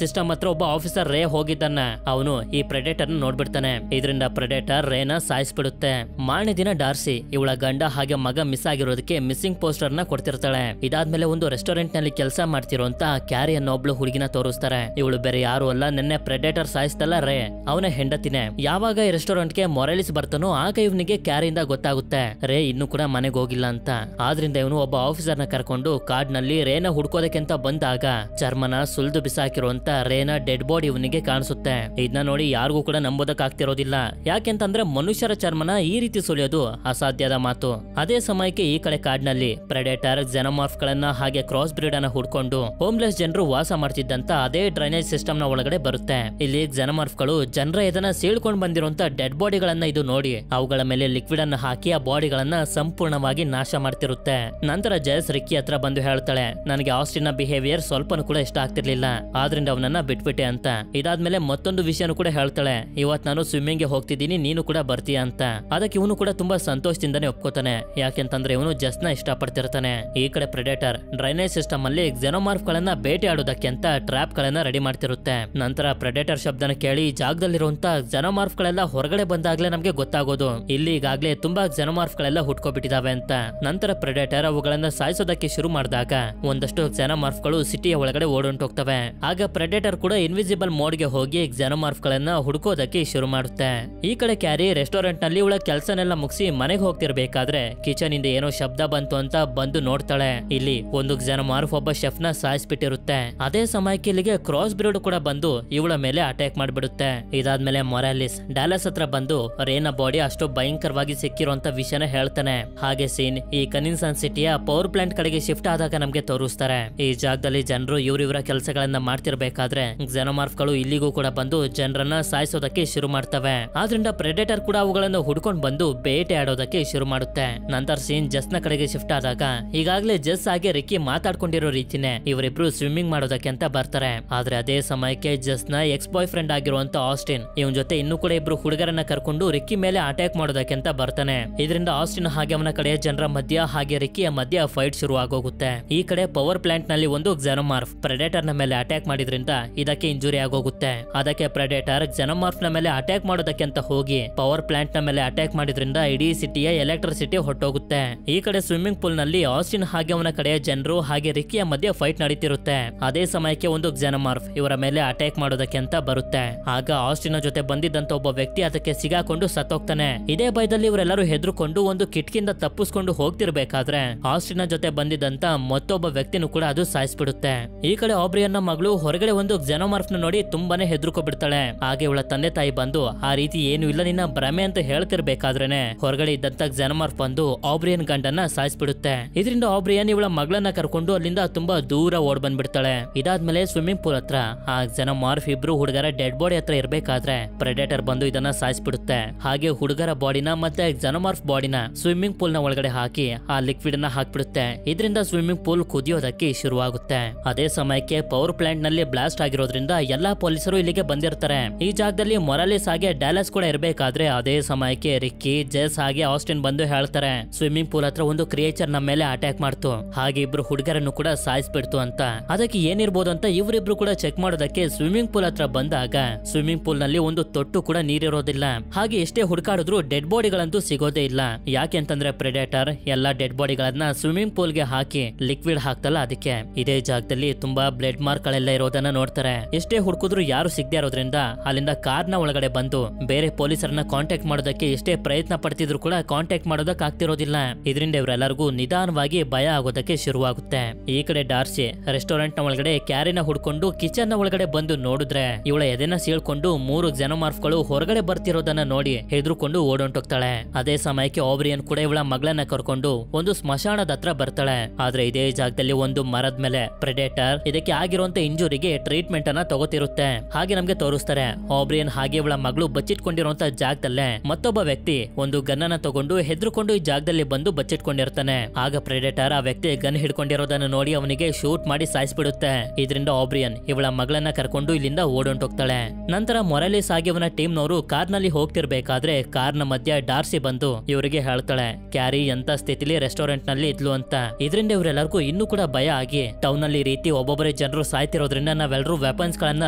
ಸಿಸ್ಟಮ್ ಹತ್ರ ಒಬ್ಬ ಆಫೀಸರ್ ರೇ ಹೋಗಿದ್ದನ್ನ, ಅವನು ಈ ಪ್ರೆಡೇಟರ್ ನೋಡ್ಬಿಡ್ತಾನೆ. ಇದರಿಂದ ಪ್ರೆಡೇಟರ್ ರೇನ ಸಾಯಿಸ್ಬಿಡುತ್ತೆ. ಮಾರನೇ ದಿನ ಡಾರ್ಸಿ ಇವಳ ಗಂಡ ಹಾಗೆ ಮಗ ಮಿಸ್ ಆಗಿರೋದಕ್ಕೆ ಮಿಸ್ಸಿಂಗ್ ಪೋಸ್ಟರ್ ನ ಕೊಡ್ತಿರ್ತಾಳೆ. ಇದಾದ್ಮೇಲೆ ಒಂದು ರೆಸ್ಟೋರೆಂಟ್ ನಲ್ಲಿ ಕೆಲಸ ಮಾಡ್ತಿರುವಂತ ಕ್ಯಾರಿ ಅನ್ನೋ ಒಬ್ಳು ಹುಡುಗಿನ ತೋರಿಸ್ತಾರೆ. ಇವಳು ಬೇರೆ ಯಾರು ಅಲ್ಲ, ನಿನ್ನೆ ಪ್ರೆಡೇಟರ್ ಸಾಯಿಸ್ತಲ್ಲ ರೇ ಅವನ ಹೆಂಡತಿನೇ. ಯಾವಾಗ ಈ ರೆಸ್ಟೋರೆಂಟ್ ಗೆ ಮೊರಾಲಿಸ್ ಬರ್ತಾನೋ ಆಗ ಇವನಿಗೆ ಕ್ಯಾರಿಯಿಂದ ಗೊತ್ತಾಗುತ್ತೆ ರೇ ಇನ್ನು ಕೂಡ ಮನೆಗೆ ಹೋಗಿಲ್ಲ ಅಂತ. ಆದ್ರಿಂದ ಇವನು ಒಬ್ಬ ಆಫೀಸರ್ ನ ಕರ್ಕೊಂಡು ಕಾಡ್ನಲ್ಲಿ ರೇನ ಹುಡ್ಕೋದಕ್ಕೆ ಅಂತ ಬಂದಾಗ ಚರ್ಮನ ಸುಲ್ದು ಬಿಸಾಕಿರುವಂತ ರೇನ ಡೆಡ್ ಬಾಡಿ ಇವನಿಗೆ ಕಾಣಿಸುತ್ತೆ. ಇದನ್ನ ನೋಡಿ ಯಾರಿಗೂ ಕೂಡ ನಂಬೋದಕ್ ಆಗ್ತಿರೋದಿಲ್ಲ. ಯಾಕೆಂತಂದ್ರೆ ಮನುಷ್ಯರ ಚರ್ಮನ ಈ ರೀತಿ ಸುಲಿಯೋದು ಅಸಾಧ್ಯದ ಮಾತು. ಅದೇ ಸಮಯಕ್ಕೆ ಈ ಕಡೆ ಕಾಡ್ನಲ್ಲಿ ಪ್ರೆಡೇಟರ್ ಜೆನೋಮಾರ್ಫ್ ಗಳನ್ನ ಹಾಗೆ ಕ್ರಾಸ್ ಬ್ರೀಡ್ ಅನ್ನ ಹುಡ್ಕೊಂಡು ಹೋಮ್ಲೆಸ್ ಜನರು ವಾಸ ಮಾಡ್ತಿದ್ದಂತ ಅದೇ ಡ್ರೈನೇಜ್ ಸಿಸ್ಟಮ್ ನ ಒಳಗಡೆ ಬರುತ್ತೆ. ಇಲ್ಲಿ ಜೆನೋಮಾರ್ಫ್ ಗಳು ಜನರ ಇದನ್ನ ಸೀಳ್ಕೊಂಡ್ ಬಂದಿರುವಂತ ಡೆಡ್ ಬಾಡಿಗಳನ್ನ ಇದು ನೋಡಿ ಅವುಗಳ ಮೇಲೆ ಲಿಕ್ವಿಡ್ ಅನ್ನ ಹಾಕಿ ಆ ಬಾಡಿಗಳನ್ನ ಸಂಪೂರ್ಣವಾಗಿ ನಾಶ ಮಾಡ್ತಿರುತ್ತೆ. ನಂತರ ಜೆಸ್ ರಿಕ್ಕಿ ಹತ್ರ ಬಂದು ಹೇಳ್ತಾಳೆ, ನನಗೆ ಆಸ್ಟಿನ್ ನ ಬಿಹೇವಿಯರ್ ಸ್ವಲ್ಪನೂ ಕೂಡ ಇಷ್ಟ ಆಗ್ತಿರ್ಲಿಲ್ಲ, ಆದ್ರಿಂದ ಅವನನ್ನ ಬಿಟ್ಬಿಟ್ಟೆ ಅಂತ. ಇದಾದ್ಮೇಲೆ ಮತ್ತೊಂದು ವಿಷಯನೂ ಕೂಡ ಹೇಳ್ತಾಳೆ, ಇವತ್ ನಾನು ಸ್ವಿಮ್ಮಿಂಗ್ ಗೆ ಹೋಗ್ತಿದ್ದೀನಿ, ನೀನು ಕೂಡ ಬರ್ತೀಯ ಅಂತ. ಅದಕ್ಕೆ ಇವನು ಕೂಡ ತುಂಬಾ ಸಂತೋಷದಿಂದಾನೆ ಒಪ್ಕೋತಾನೆ. ಯಾಕೆಂತಂದ್ರೆ ಇವನು ಜಸ್ ನ ಇಷ್ಟ ಪಡ್ತಿರ್ತಾನೆ. ಈ ಕಡೆ ಪ್ರೆಡೇಟರ್ ಡ್ರೈನೇಜ್ ಸಿಸ್ಟಮ್ ಅಲ್ಲಿ ಜೆನೋಮಾರ್ಫ್ ಗಳನ್ನ ಬೇಟೆ ಆಡೋದಕ್ಕೆ ಅಂತ ಟ್ರ್ಯಾಪ್ ಗಳನ್ನ ರೆಡಿ ಮಾಡ್ತಿರುತ್ತೆ. ನಂತರ ಪ್ರೆಡೇಟರ್ ಶಬ್ದನ ಕೇಳಿ ಜಾಗದಲ್ಲಿರುವಂತ ಜೆನೋಮಾರ್ಫ್ ಗಳೆಲ್ಲ ಹೊರಗಡೆ ಬಂದಾಗ್ಲೇ ನಮ್ಗೆ ಗೊತ್ತಾಗೋದು ಇಲ್ಲಿ ಈಗಾಗ್ಲೇ ತುಂಬಾ ಜೆನೋಮಾರ್ಫ್ ಗಳೆಲ್ಲ ಹುಟ್ಕೋಬಿಟ್ಟಿದಾವೆ ಅಂತ. ನಂತರ ಪ್ರೆಡೇಟರ್ ಅವುಗಳನ್ನ ಸಾಯಿಸೋದಕ್ಕೆ ಶುರು ಮಾಡಿದಾಗ ಒಂದಷ್ಟು ಜೆನೋಮಾರ್ಫ್ ಗಳು ಸಿಟಿಯ ಒಳಗಡೆ ಓಡೊಂಟೋಗ್ತವೆ. ಆಗ ಪ್ರೆಡೇಟರ್ ಕೂಡ ಇನ್ವಿಸಿಬಲ್ ಮೋಡ್ ಗೆ ಹೋಗಿ ಜೆನೋಮಾರ್ಫ್ ಗಳನ್ನ ಹುಡುಕೋದಕ್ಕೆ ಶುರು ಮಾಡುತ್ತೆ. ಈ ಕಡೆ ಕ್ಯಾರಿ ರೆಸ್ಟೋರೆಂಟ್ ನಲ್ಲಿ ಇವಳ ಕೆಲಸನೆಲ್ಲ ಮುಗಿಸಿ ಮನೆಗೆ ಹೋಗ್ತಿರ್ಬೇಕಾದ್ರೆ ಕಿಚನ್ ಇಂದ ಏನೋ ಶಬ್ದ ಬಂತು ಅಂತ ಬಂದು ನೋಡ್ತಾಳೆ. ಇಲ್ಲಿ ಒಂದು ಜೆನೋಮಾರ್ಫ್ ಒಬ್ಬ ಶೆಫ್ ನ ಸಾಯಿಸ್ಬಿಟ್ಟಿರುತ್ತೆ. ಅದೇ ಸಮಯಕ್ಕೆ ಇಲ್ಲಿಗೆ ಕ್ರಾಸ್ ಬ್ರೀಡ್ ಕೂಡ ಬಂದು ಇವಳ ಮೇಲೆ ಅಟ್ಯಾಕ್ ಮಾಡ್ಬಿಡುತ್ತೆ. ಇದಾದ್ಮೇಲೆ ಮೊರಾಲಿಸ್ ಡಾಲಸ್ ಹತ್ರ ಬಂದು ರೇನ ಬಾಡಿ ಅಷ್ಟು ಭಯಂಕರವಾಗಿ ಸಿಕ್ಕಿರುವಂತ ವಿಷಯನ ಹೇಳ್ತಾನೆ. ಹಾಗೆ ಸೀನ್ ಈ ಕನಿನ್ಸನ್ ಸಿಟಿಯ ಪವರ್ ಪ್ಲಾಂಟ್ ಕಡೆಗೆ ಶಿಫ್ಟ್ ಆದಾಗ ನಮ್ಗೆ ತೋರಿಸ್ತಾರೆ. ಈ ಜಾಗದಲ್ಲಿ ಜನರು ಇವರಿವರ ಕೆಲಸಗಳನ್ನ ಮಾಡ್ತಿರ್ಬೇಕಾದ್ರೆ ಜೆನೋಮಾರ್ಫ್ ಗಳು ಇಲ್ಲಿಗೂ ಕೂಡ ಬಂದು ಜನರನ್ನ ಸಾಯಿಸೋದಕ್ಕೆ ಶುರು ಮಾಡ್ತವೆ. ಆದ್ರಿಂದ ಪ್ರೆಡೇಟರ್ ಕೂಡ ಅವುಗಳನ್ನು ಹುಡ್ಕೊಂಡ್ ಬಂದು ಬೇಟೆ ಆಡೋದಕ್ಕೆ ಶುರು ಮಾಡುತ್ತೆ. ನಂತರ ಸೀನ್ ಜಸ್ ನ ಕಡೆಗೆ ಶಿಫ್ಟ್ ಆದಾಗ ಈಗಾಗ್ಲೇ ಜಸ್ ಹಾಗೆ ರಿಕ್ಕಿ ಮಾತಾಡ್ಕೊಂಡಿರೋ ರೀತಿನೇ ಇವರಿಬ್ರು ಸ್ವಿಮ್ಮಿಂಗ್ ಮಾಡೋದಕ್ಕೆ ಅಂತ ಬರ್ತಾರೆ. ಆದ್ರೆ ಅದೇ ಸಮಯಕ್ಕೆ ಜಸ್ ಡಾಲಸ್ ನ ಎಕ್ಸ್ ಬಾಯ್ ಫ್ರೆಂಡ್ ಆಗಿರುವಂತ ಆಸ್ಟಿನ್ ಇವನ್ ಜೊತೆ ಇನ್ನೂ ಕೂಡ ಇಬ್ರು ಹುಡುಗರನ್ನ ಕರ್ಕೊಂಡು ರಿಕ್ಕಿ ಮೇಲೆ ಅಟ್ಯಾಕ್ ಮಾಡೋದಕ್ಕೆ ಅಂತ ಬರ್ತಾನೆ. ಇದರಿಂದ ಆಸ್ಟಿನ್ ಹಾಗೆ ಅವನ ಕಡೆ ಜನರ ಮಧ್ಯ ಹಾಗೆ ರಿಕ್ಕಿಯ ಮಧ್ಯ ಫೈಟ್ ಶುರು ಆಗೋಗುತ್ತೆ. ಈ ಕಡೆ ಪವರ್ ಪ್ಲಾಂಟ್ ನಲ್ಲಿ ಒಂದು ಕ್ಸೆನೋಮಾರ್ಫ್ ಪ್ರೆಡೇಟರ್ ನ ಮೇಲೆ ಅಟ್ಯಾಕ್ ಮಾಡಿದ್ರಿಂದ ಇದಕ್ಕೆ ಇಂಜುರಿ ಆಗೋಗುತ್ತೆ. ಅದಕ್ಕೆ ಪ್ರೆಡೇಟರ್ ಕ್ಸೆನೋಮಾರ್ಫ್ ನ ಮೇಲೆ ಅಟ್ಯಾಕ್ ಮಾಡೋದಕ್ಕೆ ಅಂತ ಹೋಗಿ ಪವರ್ ಪ್ಲಾಂಟ್ ನ ಮೇಲೆ ಅಟ್ಯಾಕ್ ಮಾಡಿದ್ರಿಂದ ಇಡೀ ಸಿಟಿಯ ಎಲೆಕ್ಟ್ರಿಸಿಟಿ ಹೊಟ್ಟೋಗುತ್ತೆ. ಈ ಕಡೆ ಸ್ವಿಮ್ಮಿಂಗ್ ಪೂಲ್ ನಲ್ಲಿ ಆಸ್ಟಿನ್ ಹಾಗೆ ಅವನ ಕಡೆ ಜನರು ಹಾಗೆ ರಿಕ್ಕಿಯ ಮಧ್ಯೆ ಫೈಟ್ ನಡೀತಿರುತ್ತೆ. ಅದೇ ಸಮಯಕ್ಕೆ ಒಂದು ಕ್ಸೆನೋಮಾರ್ಫ್ ಇವರ ಮೇಲೆ ಅಟ್ಯಾಕ್ ಮಾಡೋದಕ್ಕೆ ಅಂತ ಬರುತ್ತೆ. ಆಗ ಆಸ್ಟಿನ್ ಜೊತೆ ಬಂದಿದ್ದಂತ ಒಬ್ಬ ವ್ಯಕ್ತಿ ಅದಕ್ಕೆ ಸಿಗಾಕೊಂಡು ಸತ್ತೋಗ್ತಾನೆ. ಇದೇ ಭಯದಲ್ಲಿ ಇವರೆಲ್ಲರೂ ಹೆದರ್ಕೊಂಡು ಒಂದು ಕಿಟಕಿಯಿಂದ ತಪ್ಪಿಸ್ಕೊಂಡು ಹೋಗ್ತಿರ್ಬೇಕಾದ್ರೆ ಆಸ್ಟಿನ್ ಜೊತೆ ಬಂದಿದ್ದಂತ ಮತ್ತೊಬ್ಬ ವ್ಯಕ್ತಿನೂ ಕೂಡ ಅದು ಸಾಯಿಸ್ಬಿಡುತ್ತೆ. ಈ ಕಡೆ ಆಬ್ರಿಯನ್ನ ಮಗಳು ಹೊರಗಡೆ ಒಂದು ಕ್ಸೆನೋಮಾರ್ಫ್ ನ ನೋಡಿ ತುಂಬಾನೇ ಹೆದರ್ಕೊಬಿಡ್ತಾಳೆ. ಹಾಗೆ ಇವಳ ತಂದೆ ತಾಯಿ ಬಂದು ಆ ರೀತಿ ಏನು ಇಲ್ಲ ನಿನ್ನ ಭ್ರಮೆ ಅಂತ ಹೇಳ್ತಿರ್ಬೇಕಾದ್ರೇನೆ ಹೊರಗಡೆ ಇದ್ದಂತ ಕ್ಸೆನೋಮಾರ್ಫ್ ಬಂದು ಆಬ್ರಿಯನ್ ಗಂಡನ್ನ ಸಾಯಿಸ್ಬಿಡುತ್ತೆ. ಇದರಿಂದ ಆಬ್ರಿಯನ್ ಇವಳ ಮಗಳನ್ನ ಕರ್ಕೊಂಡು ಅಲ್ಲಿಂದ ತುಂಬಾ ದೂರ ಓಡ್ ಬಂದ್ಬಿಡ್ತಾಳೆ. ಇದಾದ್ಮೇಲೆ ಸ್ವಿಮ್ಮಿಂಗ್ ಪೂಲ್ ಹತ್ರ ಆ ಕ್ಸೆನೋಮಾರ್ಫ್ ಇಬ್ರು ಹುಡುಗರ ಡೆಡ್ ಬಾಡಿ ಹತ್ರ ಇರ್ಬೇಕಾದ್ರೆ ಪ್ರೆಡೇಟರ್ ಬಂದು ಇದನ್ನ ಸಾಯಿಸ್ಬಿಡುತ್ತೆ. ಹಾಗೆ ಹುಡುಗರ ಬಾಡಿನ ಮತ್ತೆ ಕ್ಸೆನೋಮಾರ್ಫ್ ಬಾಡಿನ ಸ್ವಿಮ್ಮಿಂಗ್ ಪೂಲ್ ನ ಒಳಗಡೆ ಹಾಕಿ ಆ ಲಿಕ್ವಿಡ್ ನ ಹಾಕ್ಬಿಡುತ್ತೆ. ಇದರಿಂದ ಸ್ವಿಮ್ಮಿಂಗ್ ಪೂಲ್ ಕುದಿಯೋದಕ್ಕೆ ಶುರುವಾಗುತ್ತೆ. ಅದೇ ಸಮಯಕ್ಕೆ ಪವರ್ ಪ್ಲಾಂಟ್ ನಲ್ಲಿ ಬ್ಲಾಸ್ಟ್ ಆಗಿರೋದ್ರಿಂದ ಎಲ್ಲಾ ಪೊಲೀಸರು ಇಲ್ಲಿಗೆ ಬಂದಿರ್ತಾರೆ. ಈ ಜಾಗದಲ್ಲಿ ಮೊರಾಲಿಸ್ ಹಾಗೆ ಡ್ಯಾಲಸ್ ಕೂಡ ಇರಬೇಕಾದ್ರೆ ಅದೇ ಸಮಯಕ್ಕೆ ರಿಕ್ಕಿ, ಜೆಸ್ ಹಾಗೆ ಆಸ್ಟಿನ್ ಬಂದು ಹೇಳ್ತಾರೆ ಸ್ವಿಮ್ಮಿಂಗ್ ಪೂಲ್ ಹತ್ರ ಒಂದು ಕ್ರಿಯೇಚರ್ ನಮ್ಮ ಮೇಲೆ ಅಟ್ಯಾಕ್ ಮಾಡ್ತು, ಹಾಗೆ ಇಬ್ರು ಹುಡುಗರನ್ನು ಕೂಡ ಸಾಯಿಸ್ಬಿಡ್ತು ಅಂತ. ಅದಕ್ಕೆ ಏನಿರ್ಬೋದು ಅಂತ ಇವರಿಬ್ರು ಕೂಡ ಚೆಕ್ ಮಾಡೋದಕ್ಕೆ ಸ್ವಿಮ್ಮಿಂಗ್ ಪೂಲ್ ಹತ್ರ ಬಂದಾಗ ಸ್ವಿಮ್ಮಿಂಗ್ ಪೂಲ್ ನಲ್ಲಿ ಒಂದು ತೊಟ್ಟು ಕೂಡ ನೀರಿರೋದಿಲ್ಲ. ಹಾಗೆ ಎಷ್ಟೇ ಹುಡುಕಾಡಿದ್ರು ಡೆಡ್ ಬಾಡಿಗಳಂತೂ ಸಿಗೋದೇ ಇಲ್ಲ. ಯಾಕೆ ಅಂತಂದ್ರೆ ಪ್ರೆಡೇಟರ್ ಎಲ್ಲಾ ಡೆಡ್ ಬಾಡಿಗಳನ್ನ ಸ್ವಿಮ್ಮಿಂಗ್ ಪೂಲ್ ಗೆ ಹಾಕಿ ಲಿಕ್ವಿಡ್ ಹಾಕ್ತಲ್ಲ ಅದಕ್ಕೆ. ಇದೇ ಜಾಗದಲ್ಲಿ ತುಂಬಾ ಬ್ಲಡ್ ಮಾರ್ಕ್ ಗಳೆಲ್ಲ ಇರೋದನ್ನ ನೋಡ್ತಾರೆ. ಎಷ್ಟೇ ಹುಡುಕಿದ್ರು ಯಾರು ಸಿಗದೆ ಇರೋದ್ರಿಂದ ಅಲ್ಲಿಂದ ಕಾರ್ ನ ಒಳಗಡೆ ಬಂದು ಬೇರೆ ಪೊಲೀಸರನ್ನ ಕಾಂಟ್ಯಾಕ್ಟ್ ಮಾಡೋದಕ್ಕೆ ಎಷ್ಟೇ ಪ್ರಯತ್ನ ಪಡ್ತಿದ್ರು ಕೂಡ ಕಾಂಟ್ಯಾಕ್ಟ್ ಮಾಡೋದಕ್ಕೆ ಆಗ್ತಿರೋದಿಲ್ಲ. ಇದರಿಂದ ಇವರೆಲ್ಲರಿಗೂ ನಿಧಾನವಾಗಿ ಭಯ ಆಗೋದಕ್ಕೆ ಶುರುವಾಗುತ್ತೆ. ಈ ಕಡೆ ಡಾರ್ಸಿ ರೆಸ್ಟೋರೆಂಟ್ ನ ಒಳಗಡೆ ಕ್ಯಾರಿನ ಹುಡ್ಕೊಂಡು ಕಿಚನ್ ನ ಒಳಗಡೆ ಬಂದು ನೋಡಿದ್ರೆ ಇವಳ ಎದೆನ ಸೀಳ್ಕೊಂಡು 3 ಕ್ಸೆನೋಮಾರ್ಫ್ ಗಳು ಹೊರಗಡೆ ಬರ್ತಿರೋದನ್ನ ನೋಡಿ ಹೆದರ್ಕೊಂಡು ಓಡೊಂಟೋಗ್ತಾಳೆ. ಅದೇ ಸಮಯಕ್ಕೆ ಆಬ್ರಿಯನ್ ಕೂಡ ಇವಳ ಮಗಳನ್ನ ಕರ್ಕೊಂಡು ಒಂದು ಸ್ಮಶಾನದ ಹತ್ರ ಬರ್ತಾಳೆ. ಆದ್ರೆ ಇದೇ ಜಾಗದಲ್ಲಿ ಒಂದು ಮರದ ಮೇಲೆ ಪ್ರೆಡೇಟರ್ ಇದಕ್ಕೆ ಆಗಿರುವಂತ ಇಂಜುರಿಗೆ ಟ್ರೀಟ್ಮೆಂಟ್ ಅನ್ನ ತಗೋತಿರುತ್ತೆ. ಹಾಗೆ ನಮ್ಗೆ ತೋರಿಸ್ತಾರೆ ಆಬ್ರಿಯನ್ ಹಾಗೆ ಇವಳ ಮಗಳು ಬಚ್ಚಿಟ್ಕೊಂಡಿರುವಂತ ಜಾಗದಲ್ಲೇ ಮತ್ತೊಬ್ಬ ವ್ಯಕ್ತಿ ಒಂದು ಗನ್ನನ್ನ ತಗೊಂಡು ಹೆದರ್ಕೊಂಡು ಈ ಜಾಗದಲ್ಲಿ ಬಂದು ಬಚ್ಚಿಟ್ಕೊಂಡಿರ್ತಾನೆ. ಆಗ ಪ್ರೆಡೇಟರ್ ಆ ವ್ಯಕ್ತಿ ಗನ್ ಹಿಡ್ಕೊಂಡಿರೋದನ್ನ ನೋಡಿ ಅವನಿಗೆ ಶೂಟ್ ಮಾಡಿ ಸಾಯಿಸ್ಬಿಡುತ್ತೆ. ಇದರಿಂದ ಆಬ್ರಿಯನ್ ಇವಳ ಮಗಳನ್ನ ಕರ್ಕೊಂಡು ಇಲ್ಲಿಂದ ಓಡೊಂಟೋಗ್ತಾಳೆ. ನಂತರ ಮೊರಾಲಿಸ್ ಆಗಿ ಅವನ ಟೀಮ್ ನವರು ಕಾರ್ ನಲ್ಲಿ ಹೋಗ್ತಿರ್ಬೇಕಾದ್ರೆ ಕಾರ್ ನ ಮಧ್ಯ ಡಾರ್ಸಿ ಬಂದು ಇವರಿಗೆ ಹೇಳ್ತಾಳೆ ಕ್ಯಾರಿ ಎಂತ ಸ್ಥಿತಿಲಿ ರೆಸ್ಟೋರೆಂಟ್ ನಲ್ಲಿ ಇದ್ಲು ಅಂತ. ಇದರಿಂದ ಇವರೆಲ್ಲರಿಗೂ ಇನ್ನೂ ಕೂಡ ಭಯ ಆಗಿ ಟೌನ್ ನಲ್ಲಿ ರೀತಿ ಒಬ್ಬೊಬ್ಬರೇ ಜನರು ಸಾಯ್ತಿರೋದ್ರಿಂದ ನಾವೆಲ್ಲರೂ ವೆಪನ್ಸ್ ಗಳನ್ನ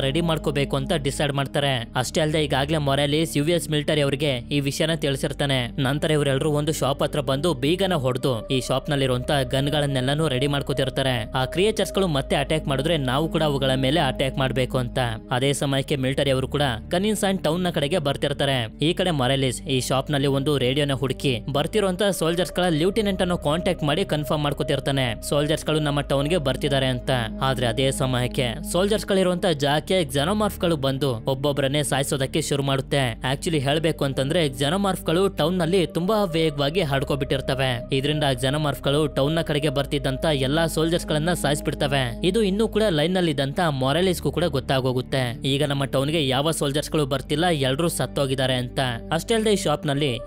ರೆಡಿ ಮಾಡ್ಕೋಬೇಕು ಅಂತ ಡಿಸೈಡ್ ಮಾಡ್ತಾರೆ. ಅಷ್ಟೇ ಅಲ್ಲದೆ ಈಗಾಗಲೇ ಮೊರಾಲಿಸ್ US ಮಿಲಿಟರಿ ಅವರಿಗೆ ಈ ವಿಷಯನ ತಿಳಿಸಿರ್ತಾನೆ. ನಂತರ ಇವರೆಲ್ಲರೂ ಒಂದು ಶಾಪ್ ಹತ್ರ ಬಂದು ಬೀಗನ ಹೊಡೆದು ಈ ಶಾಪ್ ನಲ್ಲಿರುವಂತ ಗನ್ ಗಳನ್ನೆಲ್ಲಾನು ರೆಡಿ ಮಾಡ್ಕೋತಿರ್ತಾರೆ. ಆ ಕ್ರಿಯೇಚರ್ಸ್ ಗಳು ಮತ್ತೆ ಅಟ್ಯಾಕ್ ಮಾಡಿದ್ರೆ ನಾವು ಕೂಡ ಅವುಗಳ ಮೇಲೆ ಅಟ್ಯಾಕ್ ಮಾಡ್ಬೇಕು ಅಂತ. ಅದೇ ಸಮಯಕ್ಕೆ ಮಿಲಿಟರಿ ಅವರು ಕೂಡ ಕನಿನ್ಸನ್ ಟೌನ್ ನ ಕಡೆಗೆ ಬರ್ತಿರ್ತಾರೆ. ಈ ಕಡೆ ಮೊರಾಲಿಸ್ ಈ ಶಾಪ್ ನಲ್ಲಿ ಒಂದು ರೇಡಿಯೋನ ಹುಡುಕಿ ಬರ್ತಿರುವಂತ ಸೋಲ್ಜರ್ಸ್ ಗಳ ಲ್ಯೂಟಿನೆಂಟ್ ಅನ್ನು ಕಾಂಟ್ಯಾಕ್ಟ್ ಮಾಡಿ ಕನ್ಫರ್ಮ್ ಮಾಡ್ಕೋತಿರ್ತಾನೆ ಸೋಲ್ಜರ್ಸ್ ಗಳು ನಮ್ಮ ಟೌನ್ ಗೆ ಬರ್ತಿದ್ದಾರೆ ಅಂತ. ಆದ್ರೆ ಅದೇ ಸಮಯಕ್ಕೆ ಸೋಲ್ಜರ್ಸ್ ಗಳಿರುವಂತ ಜಾಗಕ್ಕೆ ಕ್ಸೆನೋಮಾರ್ಫ್ ಗಳು ಬಂದು ಒಬ್ಬೊಬ್ಬರನ್ನೇ ಸಾಯಿಸೋದಕ್ಕೆ ಶುರು ಮಾಡುತ್ತೆ. ಆಕ್ಚುಲಿ ಹೇಳ್ಬೇಕು ಅಂತಂದ್ರೆ ಕ್ಸೆನೋಮಾರ್ಫ್ ಗಳು ಟೌನ್ ನಲ್ಲಿ ತುಂಬಾ ವೇಗವಾಗಿ ಹರಡ್ಕೊಬಿಟ್ಟಿರ್ತವೆ. ಇದರಿಂದ ಕ್ಸೆನೋಮಾರ್ಫ್ ಗಳು ಟೌನ್ ನ ಕಡೆಗೆ ಬರ್ತಿದ್ದಂತ ಎಲ್ಲಾ ಸೋಲ್ಜರ್ಸ್ ಗಳನ್ನ ಸಾಯಿಸ್ಬಿಡ್ತವೆ. ಇದು ಇನ್ನೂ ಕೂಡ ಲೈನ್ ನಲ್ಲಿ ಇದ್ದಂತ ಮೊರಾಲಿಸ್ಗೂ ಕೂಡ ಗೊತ್ತಾಗೋಗುತ್ತೆ ಈಗ ನಮ್ಮ ಟೌನ್ ಗೆ ಯಾವ ಸೋಲ್ಜರ್ಸ್ ಗಳು ಬರ್ತಿಲ್ಲ, ಎಲ್ರೂ ಸತ್ತೋಗಿದ್ದಾರೆ ಅಂತ. ಅಷ್ಟೇ ಅಲ್ಲದೆ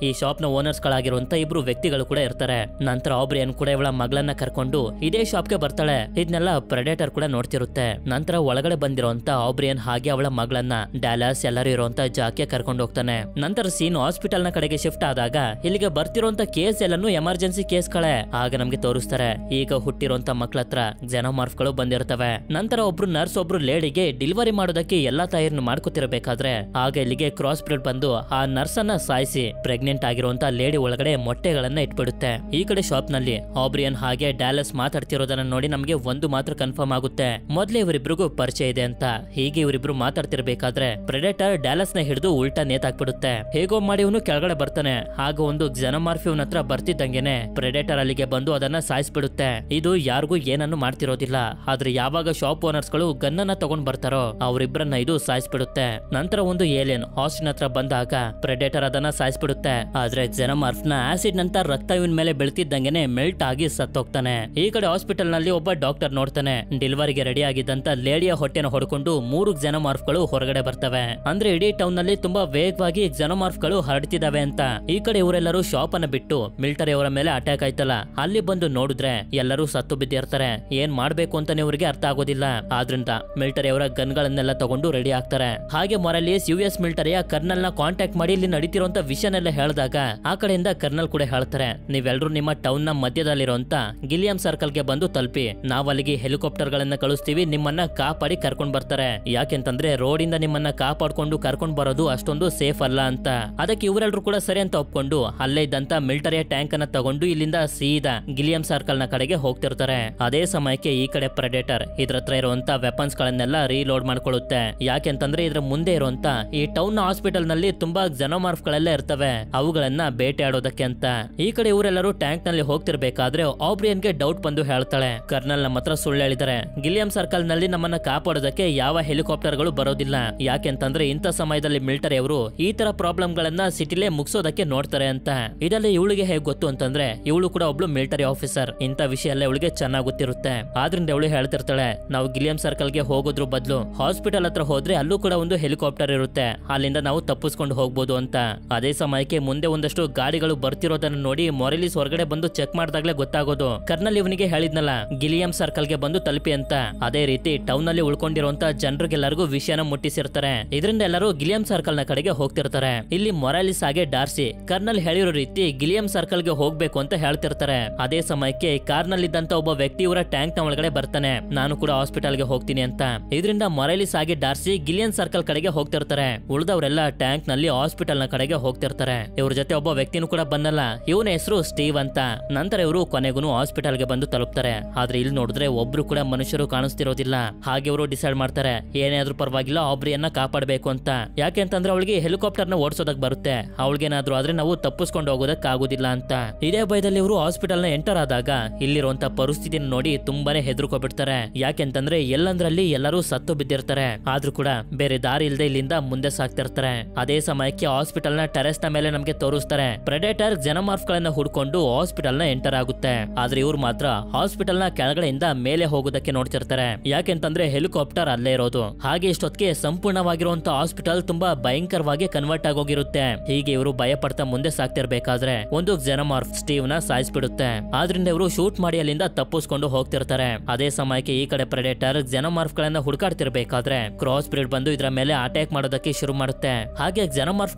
ಈ ಶಾಪ್ ನ ಓನರ್ಸ್ ಗಳಾಗಿರುವಂತ ಇಬ್ರು ವ್ಯಕ್ತಿಗಳು ಕೂಡ ಇರ್ತಾರೆ. ನಂತರ ಆಬ್ರಿಯನ್ ಕೂಡ ಇವಳ ಮಗಳನ್ನ ಕರ್ಕೊಂಡು ಇದೇ ಶಾಪ್ ಗೆ ಬರ್ತಾಳೆ. ಇದನ್ನೆಲ್ಲ ಪ್ರೆಡೇಟರ್ ಕೂಡ ನೋಡ್ತಿರುತ್ತೆ. ನಂತರ ಒಳಗಡೆ ಬಂದಿರುವಂತ ಆಬ್ರಿಯನ್ ಹಾಗೆ ಅವಳ ಮಗಳನ್ನ ಡ್ಯಾಲಸ್ ಎಲ್ಲರೂ ಇರುವಂತ ಜಾಗಕ್ಕೆ ಕರ್ಕೊಂಡು ಹೋಗ್ತಾನೆ. ನಂತರ ಸೀನ್ ಹಾಸ್ಪಿಟಲ್ ನ ಕಡೆಗೆ ಶಿಫ್ಟ್ ಆದಾಗ ಇಲ್ಲಿಗೆ ಬರ್ತಿರುವಂತ ಕೇಸ್ ಎಲ್ಲಾನು ಎಮರ್ಜೆನ್ಸಿ ಕೇಸ್ ಗಳೇ. ಆಗ ನಮ್ಗೆ ತೋರಿಸ್ತಾರೆ ಈಗ ಹುಟ್ಟಿರುವಂತ ಮಕ್ಕಳ ಹತ್ರ ಕ್ಸೆನೋಮಾರ್ಫ್ ಗಳು ಬಂದಿರ್ತವೆ. ನಂತರ ಒಬ್ರು ನರ್ಸ್ ಒಬ್ರು ಲೇಡಿಗೆ ಡೆಲಿವರಿ ಮಾಡೋದಕ್ಕೆ ಎಲ್ಲಾ ತಯಾರಿಯನ್ನು ಮಾಡ್ಕೊತಿರ್ಬೇಕಾದ್ರೆ ಆಗ ಇಲ್ಲಿಗೆ ಕ್ರಾಸ್ ಬ್ರೀಡ್ ಬಂದು ಆ ನರ್ಸ್ ಅನ್ನ ಸಾಯಿಸಿ ಪ್ರೆಗ್ನೆಂಟ್ ಆಗಿರುವಂತ ಲೇಡಿ ಒಳಗಡೆ ಮೊಟ್ಟೆಗಳನ್ನ ಇಟ್ಬಿಡುತ್ತೆ. ಈ ಕಡೆ ಶಾಪ್ ನಲ್ಲಿ ಆಬ್ರಿಯನ್ ಹಾಗೆ ಡ್ಯಾಲಸ್ ಮಾತಾಡ್ತಿರೋದನ್ನ ನೋಡಿ ನಮ್ಗೆ ಒಂದು ಮಾತ್ರ ಕನ್ಫರ್ಮ್ ಆಗುತ್ತೆ, ಮೊದ್ಲೇ ಇವರಿಬ್ರಿಗೂ ಪರಿಚಯ ಇದೆ ಅಂತ. ಹೀಗೆ ಇವರಿಬ್ರು ಮಾತಾಡ್ತಿರ್ಬೇಕಾದ್ರೆ ಪ್ರೆಡೇಟರ್ ಡ್ಯಾಲಸ್ ನ ಹಿಡಿದು ಉಲ್ಟಾ ನೇತಾಕ್ಬಿಡುತ್ತೆ. ಹೇಗೋ ಮಾಡಿ ಇವನು ಕೆಳಗಡೆ ಬರ್ತಾನೆ. ಆಗ ಒಂದು ಕ್ಸೆನೋಮಾರ್ಫ್ ಇವನ ಹತ್ರ ಬರ್ತಿದ್ದಂಗೆನೆ ಪ್ರೆಡೇಟರ್ ಅಲ್ಲಿಗೆ ಬಂದು ಅದನ್ನ ಸಾಯಿಸ್ಬಿಡುತ್ತೆ. ಇದು ಯಾರಿಗೂ ಏನನ್ನು ಮಾಡ್ತಿರೋದಿಲ್ಲ. ಆದ್ರೆ ಯಾವಾಗ ಶಾಪ್ ಓನರ್ಸ್ ಗಳು ಗನ್ನನ್ನ ತಗೊಂಡ್ ಬರ್ತಾರೋ ಅವರಿಬ್ಬರನ್ನ ಇದು ಸಾಯಿಸ್ಬಿಡುತ್ತೆ. ನಂತರ ಒಂದು ಏಲಿಯನ್ ಆಸ್ಟಿನ್ ಹತ್ರ ಬಂದಾಗ ಪ್ರೆಡೇಟರ್ ಅದನ್ನ ಸಾಯಿಸ್ಬಿಡುತ್ತೆ. ಆದ್ರೆ ಕ್ಸೆನೋಮಾರ್ಫ್ ನ ಆಸಿಡ್ ನಂತರ ರಕ್ತ ಇವನ್ ಮೇಲೆ ಬೆಳ್ತಿದ್ದಂಗೆನೆ ಮೆಲ್ಟ್ ಆಗಿ ಸತ್ತೋಗ್ತಾನೆ. ಈ ಕಡೆ ಹಾಸ್ಪಿಟಲ್ ನಲ್ಲಿ ಒಬ್ಬ ಡಾಕ್ಟರ್ ನೋಡ್ತಾನೆ. ಡೆಲಿವರಿಗೆ ರೆಡಿ ಆಗಿದ್ದಂತ ಲೇಡಿಯ ಹೊಟ್ಟೆನ ಹೊಡ್ಕೊಂಡು 3 ಕ್ಸೆನೋಮಾರ್ಫ್ ಗಳು ಹೊರಗಡೆ ಬರ್ತವೆ. ಅಂದ್ರೆ ಇಡೀ ಟೌನ್ ನಲ್ಲಿ ತುಂಬಾ ವೇಗವಾಗಿ ಕ್ಸೆನೋಮಾರ್ಫ್ ಗಳು ಹರಡ್ತಿದಾವೆ ಅಂತ. ಈ ಕಡೆ ಇವರೆಲ್ಲರೂ ಶಾಪ್ ಅನ್ನ ಬಿಟ್ಟು ಮಿಲಿಟರಿ ಅವರ ಮೇಲೆ ಅಟ್ಯಾಕ್ ಆಯ್ತಲ್ಲ ಅಲ್ಲಿ ಬಂದು ನೋಡಿದ್ರೆ ಎಲ್ಲರೂ ಸತ್ತು ಬಿದ್ದಿರ್ತಾರೆ. ಏನ್ ಮಾಡ್ಬೇಕು ಅಂತಾನೆ ಇವರಿಗೆ ಅರ್ಥ ಆಗೋದಿಲ್ಲ. ಆದ್ರಿಂದ ಮಿಲಿಟರಿ ಅವರ ಗನ್ಗಳನ್ನ ಗಳನ್ನೆಲ್ಲ ತಗೊಂಡು ರೆಡಿ ಆಗ್ತಾರೆ. ಹಾಗೆ ಮೊರಾಲಿಸ್ US ಮಿಲಿಟರಿಯ ಕರ್ನಲ್ ನ ಕಾಂಟ್ಯಾಕ್ಟ್ ಮಾಡಿ ಇಲ್ಲಿ ನಡೀತಿರುವಂತ ವಿಷಯನೆಲ್ಲ ಹೇಳಿದಾಗ ಆ ಕಡೆಯಿಂದ ಕರ್ನಲ್ ಕೂಡ ಹೇಳ್ತಾರೆ, ನೀವೆಲ್ಲರೂ ನಿಮ್ಮ ಟೌನ್ ನ ಮಧ್ಯದಲ್ಲಿರುವಂತ ಗಿಲಿಯಂ ಸರ್ಕಲ್ ಗೆ ಬಂದು ತಲುಪಿ, ನಾವ್ ಅಲ್ಲಿಗೆ ಹೆಲಿಕಾಪ್ಟರ್ ಗಳನ್ನ ಕಳಿಸ್ತೀವಿ, ನಿಮ್ಮನ್ನ ಕಾಪಾಡಿ ಕರ್ಕೊಂಡ್ ಬರ್ತಾರೆ. ಯಾಕೆಂತಂದ್ರೆ ರೋಡ್ ಇಂದ ನಿಮ್ಮನ್ನ ಕಾಪಾಡ್ಕೊಂಡು ಕರ್ಕೊಂಡ್ ಬರೋದು ಅಷ್ಟೊಂದು ಸೇಫ್ ಅಲ್ಲ ಅಂತ. ಅದಕ್ಕೆ ಇವರೆಲ್ಲರೂ ಕೂಡ ಸರಿ ಅಂತ ಒಪ್ಕೊಂಡು ಅಲ್ಲೇ ಇದ್ದಂತ ಮಿಲಿಟರಿಯ ಟ್ಯಾಂಕ್ ಅನ್ನ ತಗೊಂಡು ಇಲ್ಲಿಂದ ಸೀದಾ ಗಿಲಿಯಂ ಸರ್ಕಲ್ ನ ಕಡೆಗೆ ಹೋಗ್ತಿರ್ತಾರೆ. ಅದೇ ಸಮಯಕ್ಕೆ ಈ ಕಡೆ ಪ್ರೆಡೇಟರ್ ಇದ್ರ ಹತ್ರ ಇರುವಂತ ವೆಪನ್ಸ್ ಗಳನ್ನೆಲ್ಲ ರೀಲೋಡ್ ಮಾಡ್ಕೊಳ್ಳುತ್ತೆ. ಯಾಕೆಂತಂದ್ರೆ ಇದ್ರ ಮುಂದೆ ಇರುವಂತ ಈ ಟೌನ್ ನ ಹಾಸ್ಪಿಟಲ್ ನಲ್ಲಿ ತುಂಬಾ ಜೆನೋಮಾರ್ಫ್ ಗಳೆಲ್ಲ ಇರ್ತವೆ, ಅವುಗಳನ್ನ ಬೇಟೆಯಾಡೋದಕ್ಕೆ ಅಂತ. ಈ ಕಡೆ ಇವರೆಲ್ಲರೂ ಟ್ಯಾಂಕ್ ನಲ್ಲಿ ಹೋಗ್ತಿರ್ಬೇಕಾದ್ರೆ ಆಬ್ರಿಯನ್ ಗೆ ಡೌಟ್ ಬಂದು ಹೇಳ್ತಾಳೆ, ಕರ್ನಲ್ ನಮ್ಮ ಹತ್ರ ಸುಳ್ಳು ಹೇಳಿದ್ದಾರೆ, ಗಿಲಿಯಂ ಸರ್ಕಲ್ ನಲ್ಲಿ ನಮ್ಮನ್ನ ಕಾಪಾಡೋದಕ್ಕೆ ಯಾವ ಹೆಲಿಕಾಪ್ಟರ್ ಗಳು ಬರೋದಿಲ್ಲ. ಯಾಕೆಂತಂದ್ರೆ ಇಂಥ ಸಮಯದಲ್ಲಿ ಮಿಲಿಟರಿ ಅವರು ಈ ತರ ಪ್ರಾಬ್ಲಮ್ ಗಳನ್ನ ಸಿಟಿಲೇ ಮುಗಿಸೋದಕ್ಕೆ ನೋಡ್ತಾರೆ ಅಂತ. ಇದೆಲ್ಲ ಇವಳಿಗೆ ಹೇಗೆ ಗೊತ್ತು ಅಂತಂದ್ರೆ ಇವಳು ಕೂಡ ಒಬ್ಳು ಮಿಲಿಟರಿ ಆಫೀಸರ್, ಇಂಥ ವಿಷಯ ಎಲ್ಲ ಇವಳಿಗೆ ಚೆನ್ನಾಗಿ ಗೊತ್ತಿರುತ್ತೆ. ಆದ್ರಿಂದ ಇವಳು ಹೇಳ್ತಿರ್ತಾಳೆ, ನಾವು ಗಿಲಿಯಂ ಸರ್ಕಲ್ ಗೆ ಹೋಗೋದ್ರ ಬದಲು ಹಾಸ್ಪಿಟಲ್ ಹತ್ರ ಹೋದ್ರೆ ಅಲ್ಲೂ ಕೂಡ ಒಂದು ಹೆಲಿಕಾಪ್ಟರ್ ಇರುತ್ತೆ, ಅಲ್ಲಿಂದ ನಾವು ತಪ್ಪಿಸ್ಕೊಂಡು ಹೋಗ್ಬೋದು ಅಂತ. ಅದೇ ಸಮಯಕ್ಕೆ ಮುಂದೆ ಒಂದಷ್ಟು ಗಾಡಿಗಳು ಬರ್ತಿರೋದನ್ನ ನೋಡಿ ಮೊರಾಲಿಸ್ ಹೊರಗಡೆ ಬಂದು ಚೆಕ್ ಮಾಡಿದಾಗ್ಲೇ ಗೊತ್ತಾಗೋದು, ಕರ್ನಲ್ ಇವನಿಗೆ ಹೇಳಿದ್ನಲ್ಲ ಗಿಲಿಯಂ ಸರ್ಕಲ್ ಗೆ ಬಂದು ತಲುಪಿ ಅಂತ. ಅದೇ ರೀತಿ ಟೌನ್ ನಲ್ಲಿ ಉಳ್ಕೊಂಡಿರುವಂತ ಜನರಿಗೆಲ್ಲರಿಗೂ ವಿಷಯನ ಮುಟ್ಟಿಸಿರ್ತಾರೆ. ಇದರಿಂದ ಎಲ್ಲರೂ ಗಿಲಿಯಂ ಸರ್ಕಲ್ ನ ಕಡೆಗೆ ಹೋಗ್ತಿರ್ತಾರೆ. ಇಲ್ಲಿ ಮೊರಾಲಿಸ್ ಹಾಗೆ ಡಾರ್ಸಿ ಕರ್ನಲ್ ಹೇಳಿರೋ ರೀತಿ ಗಿಲಿಯಂ ಸರ್ಕಲ್ ಗೆ ಹೋಗ್ಬೇಕು ಅಂತ ಹೇಳ್ತಿರ್ತಾರೆ. ಅದೇ ಸಮಯಕ್ಕೆ ಕಾರ್ ನಲ್ಲಿ ಇದ್ದಂತ ಒಬ್ಬ ವ್ಯಕ್ತಿ ಇವರ ಟ್ಯಾಂಕ್ ನ ಒಳಗಡೆ ಬರ್ತಾನೆ, ನಾನು ಕೂಡ ಹಾಸ್ಪಿಟಲ್ ಗೆ ಹೋಗ್ತೀನಿ ಅಂತ. ಇದರಿಂದ ಮೊರಾಲಿಸ್ ಹಾಗೆ ಡಾರ್ಸಿ ಗಿಲಿಯಂ ಸರ್ಕಲ್ ಕಡೆಗೆ ಹೋಗ್ತಿರ್ತಾರೆ. ಉಳಿದವರೆಲ್ಲ ಟ್ಯಾಂಕ್ ನಲ್ಲಿ ಹಾಸ್ಪಿಟಲ್ ನ ಕಡೆಗೆ ಹೋಗ್ತಿರ್ತಾರೆ. ಇವ್ರ ಜೊತೆ ಒಬ್ಬ ವ್ಯಕ್ತಿನೂ ಕೂಡ ಬಂದಲ್ಲ, ಇವನ ಹೆಸರು ಸ್ಟೀವ್ ಅಂತ. ನಂತರ ಇವರು ಕೊನೆಗೂ ಹಾಸ್ಪಿಟಲ್ ಗೆ ಬಂದು ತಲುಪ್ತಾರೆ. ಆದ್ರೆ ಇಲ್ಲಿ ನೋಡಿದ್ರೆ ಒಬ್ರು ಕೂಡ ಮನುಷ್ಯರು ಕಾಣಿಸ್ತಿರೋದಿಲ್ಲ. ಹಾಗೆ ಅವರು ಡಿಸೈಡ್ ಮಾಡ್ತಾರೆ, ಏನೇ ಆದ್ರೂ ಪರವಾಗಿಲ್ಲ ಆಬ್ರಿಯನ್ನ ಕಾಪಾಡಬೇಕು ಅಂತ. ಯಾಕೆ ಅಂತಂದ್ರೆ ಅವಳಿಗೆ ಹೆಲಿಕಾಪ್ಟರ್ ನ ಓಡಿಸೋದಕ್ ಬರುತ್ತೆ, ಅವಳಿಗೇನಾದ್ರೂ ಆದ್ರೆ ನಾವು ತಪ್ಪಿಸ್ಕೊಂಡು ಹೋಗೋದಕ್ ಆಗೋದಿಲ್ಲ ಅಂತ. ಇದೇ ಭಯದಲ್ಲಿ ಇವರು ಹಾಸ್ಪಿಟಲ್ ನ ಎಂಟರ್ ಆದಾಗ ಇಲ್ಲಿರುವಂತ ಪರಿಸ್ಥಿತಿನ ನೋಡಿ ತುಂಬಾನೇ ಹೆದರ್ಕೊಬಿಡ್ತಾರೆ. ಯಾಕೆಂತಂದ್ರೆ ಎಲ್ಲಂದ್ರಲ್ಲಿ ಎಲ್ಲರೂ ಸತ್ತು ಬಿದ್ದಿರ್ತಾರೆ. ಆದ್ರೂ ಕೂಡ ಬೇರೆ ದಾರಿ ಇಲ್ಲದೆ ಇಲ್ಲಿಂದ ಮುಂದೆ ಸಾಕ್ತಿರ್ತಾರೆ. ಅದೇ ಸಮಯಕ್ಕೆ ಹಾಸ್ಪಿಟಲ್ ನ ಟೆರೆಸ್ ನ ಮೇಲೆ ನಮ್ಗೆ ತೋರಿಸ್ತಾರೆ, ಪ್ರೆಡೇಟರ್ ಜೆನೋಮಾರ್ಫ್ ಗಳನ್ನ ಹುಡ್ಕೊಂಡು ಹಾಸ್ಪಿಟಲ್ ನ ಎಂಟರ್ ಆಗುತ್ತೆ. ಆದ್ರೆ ಇವ್ರು ಮಾತ್ರ ಹಾಸ್ಪಿಟಲ್ ನ ಕೆಳಗಡೆಯಿಂದ ಮೇಲೆ ಹೋಗೋದಕ್ಕೆ ನೋಡ್ತಿರ್ತಾರೆ. ಯಾಕೆಂತಂದ್ರೆ ಹೆಲಿಕಾಪ್ಟರ್ ಅಲ್ಲೇ ಇರೋದು. ಹಾಗೆ ಇಷ್ಟೊತ್ತಿಗೆ ಸಂಪೂರ್ಣವಾಗಿರುವಂತ ಹಾಸ್ಪಿಟಲ್ ತುಂಬಾ ಭಯಂಕರವಾಗಿ ಕನ್ವರ್ಟ್ ಆಗೋಗಿರುತ್ತೆ. ಹೀಗೆ ಇವರು ಭಯ ಪಡ್ತಾ ಮುಂದೆ ಸಾಕ್ತಿರ್ಬೇಕಾದ್ರೆ ಒಂದು ಜೆನೋಮಾರ್ಫ್ ಸ್ಟೀವ್ ನ ಸಾಯಿಸ್ಬಿಡುತ್ತೆ. ಆದ್ರಿಂದ ಇವರು ಶೂಟ್ ಮಾಡಿ ಅಲ್ಲಿಂದ ತಪ್ಪಿಸ್ಕೊಂಡು ಹೋಗ್ತಿರ್ತಾರೆ. ಅದೇ ಸಮಯಕ್ಕೆ ಈ ಕಡೆ ಪ್ರೆಡೇಟರ್ ಜೆನೋಮಾರ್ಫ್ ಗಳನ್ನ ಹುಡುಕಾಡ್ತಿರ್ಬೇಕಾದ್ರೆ ಕ್ರಾಸ್ ಬ್ರೀಡ್ ಬಂದು ಇದರ ಮೇಲೆ ಅಟ್ಯಾಕ್ ಮಾಡೋದಕ್ಕೆ ಶುರು ಮಾಡುತ್ತೆ. ಹಾಗೆ ಜೆನೋಮಾರ್ಫ್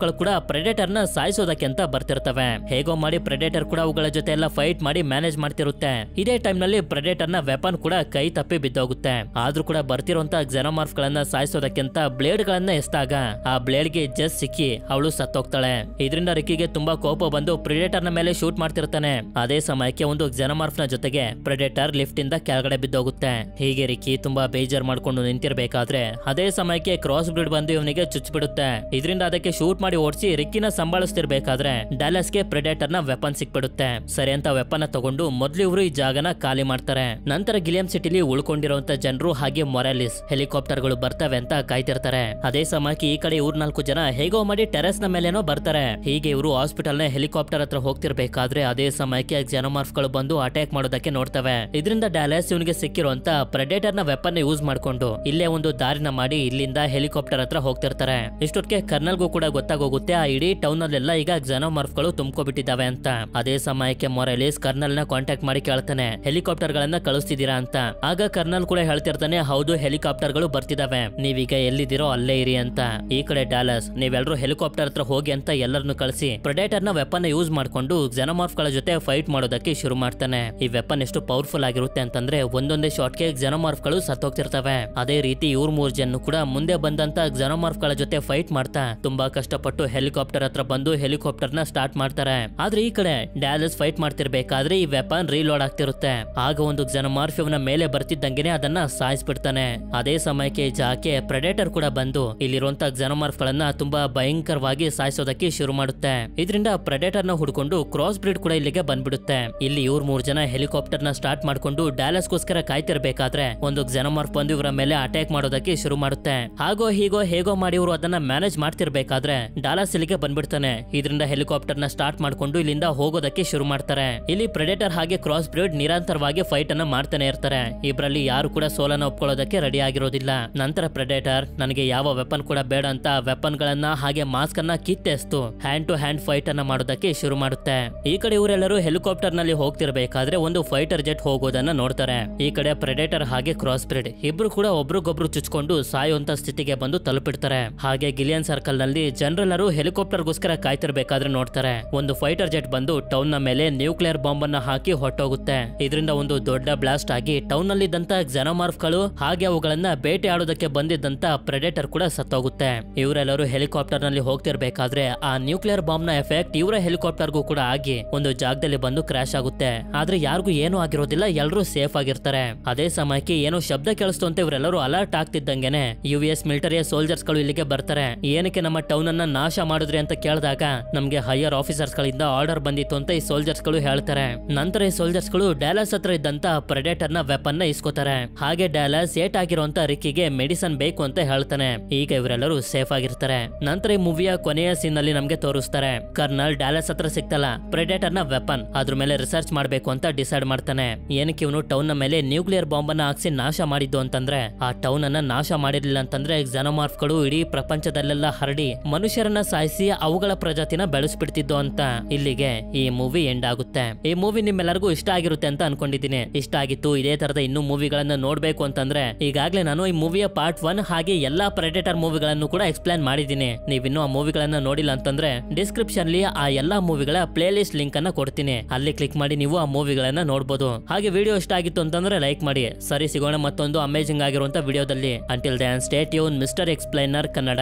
ಗಳು ಕೂಡ ಪ್ರೆಡೇಟರ್ ನ ಸಾಯಿಸೋದಕ್ಕೆ ಅಂತ ಬರ್ತಿರ್ತವೆ. ಹೇಗೋ ಮಾಡಿ ಪ್ರೆಡೇಟರ್ ಕೂಡ ಅವುಗಳ ಜೊತೆ ಎಲ್ಲ ಫೈಟ್ ಮಾಡಿ ಮ್ಯಾನೇಜ್ ಮಾಡ್ತಿರುತ್ತೆ. ಇದೇ ಟೈಮ್ ನಲ್ಲಿ ಪ್ರೆಡೇಟರ್ ನ ವೆಪನ್ ಕೂಡ ಕೈ ತಪ್ಪಿ ಬಿದ್ದೋಗುತ್ತೆ. ಆದ್ರೂ ಕೂಡ ಬರ್ತಿರುವಂತ ಜೆನೋಮಾರ್ಫ್ ಗಳನ್ನ ಸಾಯಿಸೋದಕ್ಕಿಂತ ಬ್ಲೇಡ್ ಗಳನ್ನ ಎಸ್ದಾಗ ಆ ಬ್ಲೇಡ್ ಗೆ ಜಸ್ಟ್ ಸಿಕ್ಕಿ ಅವಳು ಸತ್ತೋಗ್ತಾಳೆ. ಇದರಿಂದ ರಿಕ್ಕಿಗೆ ತುಂಬಾ ಕೋಪ ಬಂದು ಪ್ರೆಡೇಟರ್ ನ ಮೇಲೆ ಶೂಟ್ ಮಾಡ್ತಿರ್ತಾನೆ. ಅದೇ ಸಮಯಕ್ಕೆ ಒಂದು ಜೆನೋಮಾರ್ಫ್ ನ ಜೊತೆಗೆ ಪ್ರೆಡೇಟರ್ ಲಿಫ್ಟ್ ಇಂದ ಕೆಳಗಡೆ ಬಿದ್ದೋಗುತ್ತೆ. ಹೀಗೆ ರಿಕ್ಕಿ ತುಂಬಾ ಬೇಜಾರ್ ಮಾಡ್ಕೊಂಡು ನಿಂತಿರ್ಬೇಕಾದ್ರೆ ಅದೇ ಸಮಯಕ್ಕೆ ಕ್ರಾಸ್ ಬ್ರೀಡ್ ಬಂದು ಇವನಿಗೆ ಚುಚ್ಚಿಬಿಡುತ್ತೆ. ಇದರಿಂದ ಅದಕ್ಕೆ ಶೂಟ್ ಮಾಡಿ ಓಡಿಸಿ ರಿಕ್ಕಿನ ಸಂಭಾಳಿಸ್ತಿರ್ಬೇಕಾದ್ರೆ ಡ್ಯಾಲಸ್ಗೆ ಪ್ರೆಡೇಟರ್ ನ ವೆಪನ್ ಸಿಕ್ಬಿಡುತ್ತೆ. ಸರಿ ಅಂತ ವೆಪನ್ ತಗೊಂಡು ಮೊದ್ಲು ಇವರು ಈ ಜಾಗನ ಖಾಲಿ ಮಾಡ್ತಾರೆ. ನಂತರ ಗಿಲಿಯಂ ಸಿಟಿಲಿ ಉಳ್ಕೊಂಡಿರುವಂತ ಜನರು ಹಾಗೆ ಮೊರಾಲಿಸ್ ಹೆಲಿಕಾಪ್ಟರ್ ಗಳು ಬರ್ತವೆ ಅಂತ ಕಾಯ್ತಿರ್ತಾರೆ. ಅದೇ ಸಮಯಕ್ಕೆ ಈ ಕಡೆ ಇವ್ರ 4 ಜನ ಹೇಗೋ ಮಾಡಿ ಟೆರೆಸ್ ನ ಮೇಲೇನೋ ಬರ್ತಾರೆ. ಹೀಗೆ ಇವರು ಹಾಸ್ಪಿಟಲ್ ನ ಹೆಲಿಕಾಪ್ಟರ್ ಹತ್ರ ಹೋಗ್ತಿರ್ಬೇಕಾದ್ರೆ ಅದೇ ಸಮಯಕ್ಕೆ ಜೆನೋಮಾರ್ಫ್ ಗಳು ಬಂದು ಅಟ್ಯಾಕ್ ಮಾಡೋದಕ್ಕೆ ನೋಡ್ತವೆ. ಇದರಿಂದ ಡ್ಯಾಲಸ್ ಇವನಿಗೆ ಸಿಕ್ಕಿರುವಂತ ಪ್ರೆಡೇಟರ್ ನ ವೆಪನ್ ಯೂಸ್ ಮಾಡ್ಕೊಂಡು ಇಲ್ಲೇ ಒಂದು ದಾರಿನ ಮಾಡಿ ಇಲ್ಲಿಂದ ಹೆಲಿಕಾಪ್ಟರ್ ಹತ್ರ ಹೋಗ್ತಿರ್ತಾರೆ. ಇಷ್ಟೊತ್ತಿಗೆ ಕರ್ನಲ್ಗೂ ಕೂಡ ಗೊತ್ತಾಗೋಗುತ್ತೆ ಆ ಇಡೀ ಟೌನ್ ಅಲ್ಲೆಲ್ಲ ಈಗ ಜೆನೋಮಾರ್ಫ್ ಗಳು ತುಂಬ್ಕೊಬಿಟ್ಟಿದ್ದಾವೆ ಅಂತ. ಅದೇ ಸಮಯಕ್ಕೆ ಮೊರಾಲಿಸ್ ಕರ್ನಲ್ ನ ಕಾಂಟ್ಯಾಕ್ಟ್ ಮಾಡಿ ಕೇಳ್ತಾನೆ, ಹೆಲಿಕಾಪ್ಟರ್ ಗಳನ್ನ ಕಳಿಸ್ತಿದ್ದೀರಾ ಅಂತ. ಆಗ ಕರ್ನಲ್ ಕೂಡ ಹೇಳ್ತಿರ್ತಾನೆ, ಹೌದು ಹೆಲಿಕಾಪ್ಟರ್ ಗಳು ಬರ್ತಿದಾವೆ, ನೀವೀಗ ಎಲ್ಲಿದ್ದೀರೋ ಅಲ್ಲೇ ಇರಿ ಅಂತ. ಈ ಕಡೆ ಡ್ಯಾಲಸ್, ನೀವೆಲ್ಲರೂ ಹೆಲಿಕಾಪ್ಟರ್ ಹತ್ರ ಹೋಗಿ ಅಂತ ಎಲ್ಲರನ್ನು ಕಳಿಸಿ ಪ್ರೆಡೇಟರ್ ನ ವೆಪನ್ ಯೂಸ್ ಮಾಡ್ಕೊಂಡು ಜೆನೋಮಾರ್ಫ್ ಗಳ ಜೊತೆ ಫೈಟ್ ಮಾಡೋದಕ್ಕೆ ಶುರು ಮಾಡ್ತಾನೆ. ಈ ವೆಪನ್ ಎಷ್ಟು ಪವರ್ಫುಲ್ ಆಗಿರುತ್ತೆ ಅಂತಂದ್ರೆ ಒಂದೊಂದೇ ಶಾಟ್ ಗೆ ಜೆನೋಮಾರ್ಫ್ ಗಳು ಸತ್ತೋಗ್ತಿರ್ತವೆ. ಅದೇ ರೀತಿ ಇವ್ರ 3 ಜನ ಕೂಡ ಮುಂದೆ ಬಂದಂತ ಜೆನೋಮಾರ್ಫ್ ಗಳ ಜೊತೆ ಫೈಟ್ ಮಾಡ್ತಾ ತುಂಬಾ ಕಷ್ಟಪಟ್ಟು ಹೆಲಿಕಾಪ್ಟರ್ ಹತ್ರ ಬಂದು ಹೆಲಿಕಾಪ್ಟರ್ ನ ಸ್ಟಾರ್ಟ್ ಮಾಡ್ತಾರೆ. ಆದ್ರೆ ಈ ಕಡೆ ಡ್ಯಾಲಸ್ ಫೈಟ್ ಮಾಡ್ತಿರ್ಬೇಕಾದ್ರೆ ಈ ವೆಪನ್ ರೀಲೋಡ್ ಆಗ್ತಿರುತ್ತೆ. ಆಗ ಒಂದು ಜೆನೋಮಾರ್ಫ್ ಇವನ ಮೇಲೆ ಬರ್ತಿದ್ದಂಗೆನೆ ಅದನ್ನ ಸಾಯಿಸ್ಬಿಡ್ತಾನೆ. ಅದೇ ಸಮಯಕ್ಕೆ ಜಾಕೆ ಪ್ರೆಡೇಟರ್ ಕೂಡ ಬಂದು ಇಲ್ಲಿರುವಂತ ಜೆನೋಮಾರ್ಫ್ ಗಳನ್ನ ತುಂಬಾ ಭಯಂಕರವಾಗಿ ಸಾಯಿಸೋದಕ್ಕೆ ಶುರು ಮಾಡುತ್ತೆ. ಇದರಿಂದ ಪ್ರೆಡೇಟರ್ ನ ಹುಡ್ಕೊಂಡು ಕ್ರಾಸ್ ಬ್ರೀಡ್ ಕೂಡ ಇಲ್ಲಿಗೆ ಬಂದ್ಬಿಡುತ್ತೆ. ಇಲ್ಲಿ ಇವ್ರ 3 ಜನ ಹೆಲಿಕಾಪ್ಟರ್ ನ ಸ್ಟಾರ್ಟ್ ಮಾಡ್ಕೊಂಡು ಡ್ಯಾಲಸ್ಗೋಸ್ಕರ ಕಾಯ್ತಿರ್ಬೇಕಾದ್ರೆ ಒಂದು ಜೆನೋಮಾರ್ಫ್ ಬಂದು ಇವರ ಮೇಲೆ ಅಟ್ಯಾಕ್ ಮಾಡೋದಕ್ಕೆ ಶುರು ಮಾಡುತ್ತೆ. ಹಾಗೋ ಹೀಗೋ ಹೇಗೋ ಮಾಡಿ ಇವರು ಅದನ್ನ ಮ್ಯಾನೇಜ್ ಮಾಡ್ತಿರ್ಬೇಕಾದ್ರೆ ಡ್ಯಾಲಸ್ ಇಲ್ಲಿಗೆ ಬಂದ್ಬಿಡ್ತಾನೆ. ಇದರಿಂದ ಹೆಲಿಕಾಪ್ಟರ್ ನ ಸ್ಟಾರ್ಟ್ ಮಾಡ್ಕೊಂಡು ಇಲ್ಲಿಂದ ಹೋಗೋದಕ್ಕೆ ಶುರು ಮಾಡ್ತಾರೆ. ಇಲ್ಲಿ ಪ್ರೆಡೇಟರ್ ಹಾಗೆ ಕ್ರಾಸ್ ಬ್ರೀಡ್ ನಿರಂತರವಾಗಿ ಫೈಟ್ ಅನ್ನ ಮಾಡ್ತಾನೆ ಇರ್ತಾರೆ. ಇಬ್ರಲ್ಲಿ ಯಾರು ಕೂಡ ಸೋಲನ ಒಪ್ಕೊಳ್ಳೋದಕ್ಕೆ ರೆಡಿ ಆಗಿರೋದಿಲ್ಲ. ನಂತರ ಪ್ರೆಡೇಟರ್ ನನಗೆ ಯಾವ ವೆಪನ್ ಕೂಡ ಬೇಡ ಅಂತ ವೆಪನ್ ಗಳನ್ನ ಹಾಗೆ ಮಾಸ್ಕ್ ಅನ್ನ ಕಿತ್ತೆಸ್ತು ಹ್ಯಾಂಡ್ ಟು ಹ್ಯಾಂಡ್ ಫೈಟ್ ಅನ್ನ ಮಾಡೋದಕ್ಕೆ ಶುರು ಮಾಡುತ್ತೆ. ಈ ಕಡೆ ಇವರೆಲ್ಲರೂ ಹೆಲಿಕಾಪ್ಟರ್ ನಲ್ಲಿ ಹೋಗ್ತಿರ್ಬೇಕಾದ್ರೆ ಒಂದು ಫೈಟರ್ ಜೆಟ್ ಹೋಗೋದನ್ನ ನೋಡ್ತಾರೆ. ಈ ಕಡೆ ಪ್ರೆಡೇಟರ್ ಹಾಗೆ ಕ್ರಾಸ್ ಬ್ರೀಡ್ ಇಬ್ರು ಕೂಡ ಒಬ್ರಿಗೊಬ್ರು ಕಚ್ಕೊಂಡು ಸಾಯುವಂತ ಸ್ಥಿತಿಗೆ ಬಂದು ತಲುಪಿಡ್ತಾರೆ. ಹಾಗೆ ಗಿಲಿಯನ್ ಸರ್ಕಲ್ ನಲ್ಲಿ ಜನರೆಲ್ಲರೂ ಹೆಲಿಕಾಪ್ಟರ್ಗೋಸ್ಕರ ಕಾಯ್ತಿರ್ಬೇಕಾದ್ರೆ ನೋಡ್ತಾರೆ ಒಂದು ಫೈಟರ್ ಜೆಟ್ ಬಂದು ಟೌನ್ ನ ಮೇಲೆ ನ್ಯೂಕ್ಲಿಯರ್ ಬಾಂಬ್ ಅನ್ನ ಹಾಕಿ ಹೊಟ್ಟೋಗುತ್ತೆ. ಇದರಿಂದ ಒಂದು ದೊಡ್ಡ ಬ್ಲಾಸ್ಟ್ ಆಗಿ ಟೌನ್ ನಲ್ಲಿ ಇದ್ದಂತ xenomorph ಗಳು ಹಾಗೆ ಅವುಗಳನ್ನ ಬೇಟೆ ಆಡೋದಕ್ಕೆ ಬಂದಿದ್ದಂತ ಪ್ರೆಡೇಟರ್ ಕೂಡ ಸತ್ತೋಗುತ್ತೆ. ಇವರೆಲ್ಲರೂ ಹೆಲಿಕಾಪ್ಟರ್ ನಲ್ಲಿ ಹೋಗ್ತಿರ್ಬೇಕಾದ್ರೆ ಆ ನ್ಯೂಕ್ಲಿಯರ್ ಬಾಂಬ್ ನ ಎಫೆಕ್ಟ್ ಇವರ ಹೆಲಿಕಾಪ್ಟರ್ಗೂ ಕೂಡ ಆಗಿ ಒಂದು ಜಾಗದಲ್ಲಿ ಬಂದು ಕ್ರಾಶ್ ಆಗುತ್ತೆ. ಆದ್ರೆ ಯಾರಿಗೂ ಏನೂ ಆಗಿರೋದಿಲ್ಲ, ಎಲ್ಲರೂ ಸೇಫ್ ಆಗಿರ್ತಾರೆ. ಅದೇ ಸಮಯಕ್ಕೆ ಏನೋ ಶಬ್ದ ಕೇಳಿಸ್ತು ಅಂತ ಇವರೆಲ್ಲರೂ ಅಲರ್ಟ್ ಆಗ್ತಿದ್ದಂಗೆನೆ US ಮಿಲಿಟರಿಯ ಸೋಲ್ಜರ್ಸ್ ಗಳು ಇಲ್ಲಿಗೆ ಬರ್ತಾರೆ. ಏನಕ್ಕೆ ನಮ್ಮ ಟೌನ್ ಅನ್ನ ನಾಶ ಮಾಡಿದ್ರಿ ಅಂತ ಕೇಳಿದಾಗ ನಮ್ಗೆ ಹೈಯರ್ ಆಫೀಸರ್ಸ್ ಗಳಿಂದ ಆರ್ಡರ್ ಬಂದಿತ್ತು ಅಂತ ಈ ಸೋಲ್ಜರ್ಸ್ ಗಳು ಹೇಳ್ತಾರೆ. ನಂತರ ಈ ಸೋಲ್ಜರ್ಸ್ ಗಳು ಡ್ಯಾಲಸ್ ಹತ್ರ ಇದ್ದಂತ ಪ್ರೆಡೇಟರ್ ನ ವೆಪನ್ ನ ಇಸ್ಕೋತಾರೆ. ಹಾಗೆ ಡ್ಯಾಲಸ್ ಏಟ್ ಆಗಿರುವಂತ ರಿಕ್ಕಿಗೆ ಮೆಡಿಸನ್ ಬೇಕು ಅಂತ ಹೇಳ್ತಾನೆ. ಈಗ ಇವರೆಲ್ಲರೂ ಸೇಫ್ ಆಗಿರ್ತಾರೆ. ನಂತರ ಈ ಮೂವಿಯ ಕೊನೆಯ ಸೀನ್ ನಲ್ಲಿ ನಮ್ಗೆ ತೋರಿಸ್ತಾರೆ ಕರ್ನಲ್ ಡ್ಯಾಲಸ್ ಹತ್ರ ಸಿಗ್ತಲ್ಲ ಪ್ರೆಡೇಟರ್ ನ ವೆಪನ್, ಅದ್ರ ಮೇಲೆ ರಿಸರ್ಚ್ ಮಾಡ್ಬೇಕು ಅಂತ ಡಿಸೈಡ್ ಮಾಡ್ತಾನೆ. ಏನಕ್ಕೆ ಇವನು ಟೌನ್ ನ ಮೇಲೆ ನ್ಯೂಕ್ಲಿಯರ್ ಬಾಂಬ್ ಅನ್ನ ಹಾಕ್ಸಿ ನಾಶ ಮಾಡಿದ್ದು ಅಂತಂದ್ರೆ ಆ ಟೌನ್ ಅನ್ನ ನಾಶ ಮಾಡಿರ್ಲಿಲ್ಲ ಅಂತಂದ್ರೆ xenomorph ಗಳು ಇಡೀ ಪ್ರಪಂಚದಲ್ಲೆಲ್ಲ ಹರಡಿ ಮನುಷ್ಯರನ್ನ ಸಾಯಿಸಿ ಅವುಗಳ ಪ್ರಜಾತಿನ ಬೆಳೆಸ್ಬಿಡ್ತಿದ್ದು ಅಂತ. ಇಲ್ಲಿಗೆ ಈ ಮೂವಿ ಎಂಡ್ ಆಗುತ್ತೆ. ಈ ಮೂವಿ ನಿಮ್ಮೆಲ್ಲರಿಗೂ ಇಷ್ಟ ಆಗಿರುತ್ತೆ ಅಂತ ಅನ್ಕೊಂಡಿದ್ದೀನಿ. ಇಷ್ಟ ಆಗಿತ್ತು, ಇದೇ ತರದ ಇನ್ನೂ ಮೂವಿಗಳನ್ನ ನೋಡ್ಬೇಕು ಅಂತಂದ್ರೆ ಈಗಾಗ್ಲೇ ನಾನು ಈ ಮೂವಿಯ ಪಾರ್ಟ್ 1 ಹಾಗೆ ಎಲ್ಲಾ ಪ್ರೆಡೇಟರ್ ಮೂವಿಗಳನ್ನು ಕೂಡ ಎಕ್ಸ್ಪ್ಲೇನ್ ಮಾಡಿದ್ದೀನಿ. ನೀವಿನ್ನೂ ಆ ಮೂವಿಗಳನ್ನ ನೋಡಿಲ್ಲ ಅಂತಂದ್ರೆ ಡಿಸ್ಕ್ರಿಪ್ಷನ್ ಅಲ್ಲಿ ಆ ಎಲ್ಲಾ ಮೂವಿಗಳ ಪ್ಲೇ ಲಿಸ್ಟ್ ಲಿಂಕ್ ಅನ್ನ ಕೊಡ್ತೀನಿ, ಅಲ್ಲಿ ಕ್ಲಿಕ್ ಮಾಡಿ ನೀವು ಆ ಮೂವಿಗಳನ್ನ ನೋಡಬಹುದು. ಹಾಗೆ ವಿಡಿಯೋ ಇಷ್ಟ ಆಗಿತ್ತು ಅಂತಂದ್ರೆ ಲೈಕ್ ಮಾಡಿ. ಸರಿ, ಸಿಗೋಣ ಮತ್ತೊಂದು ಅಮೇಜಿಂಗ್ ಆಗಿರುವಂತ ವಿಡಿಯೋದಲ್ಲಿ. Until then stay tune, mister explainer Kannada.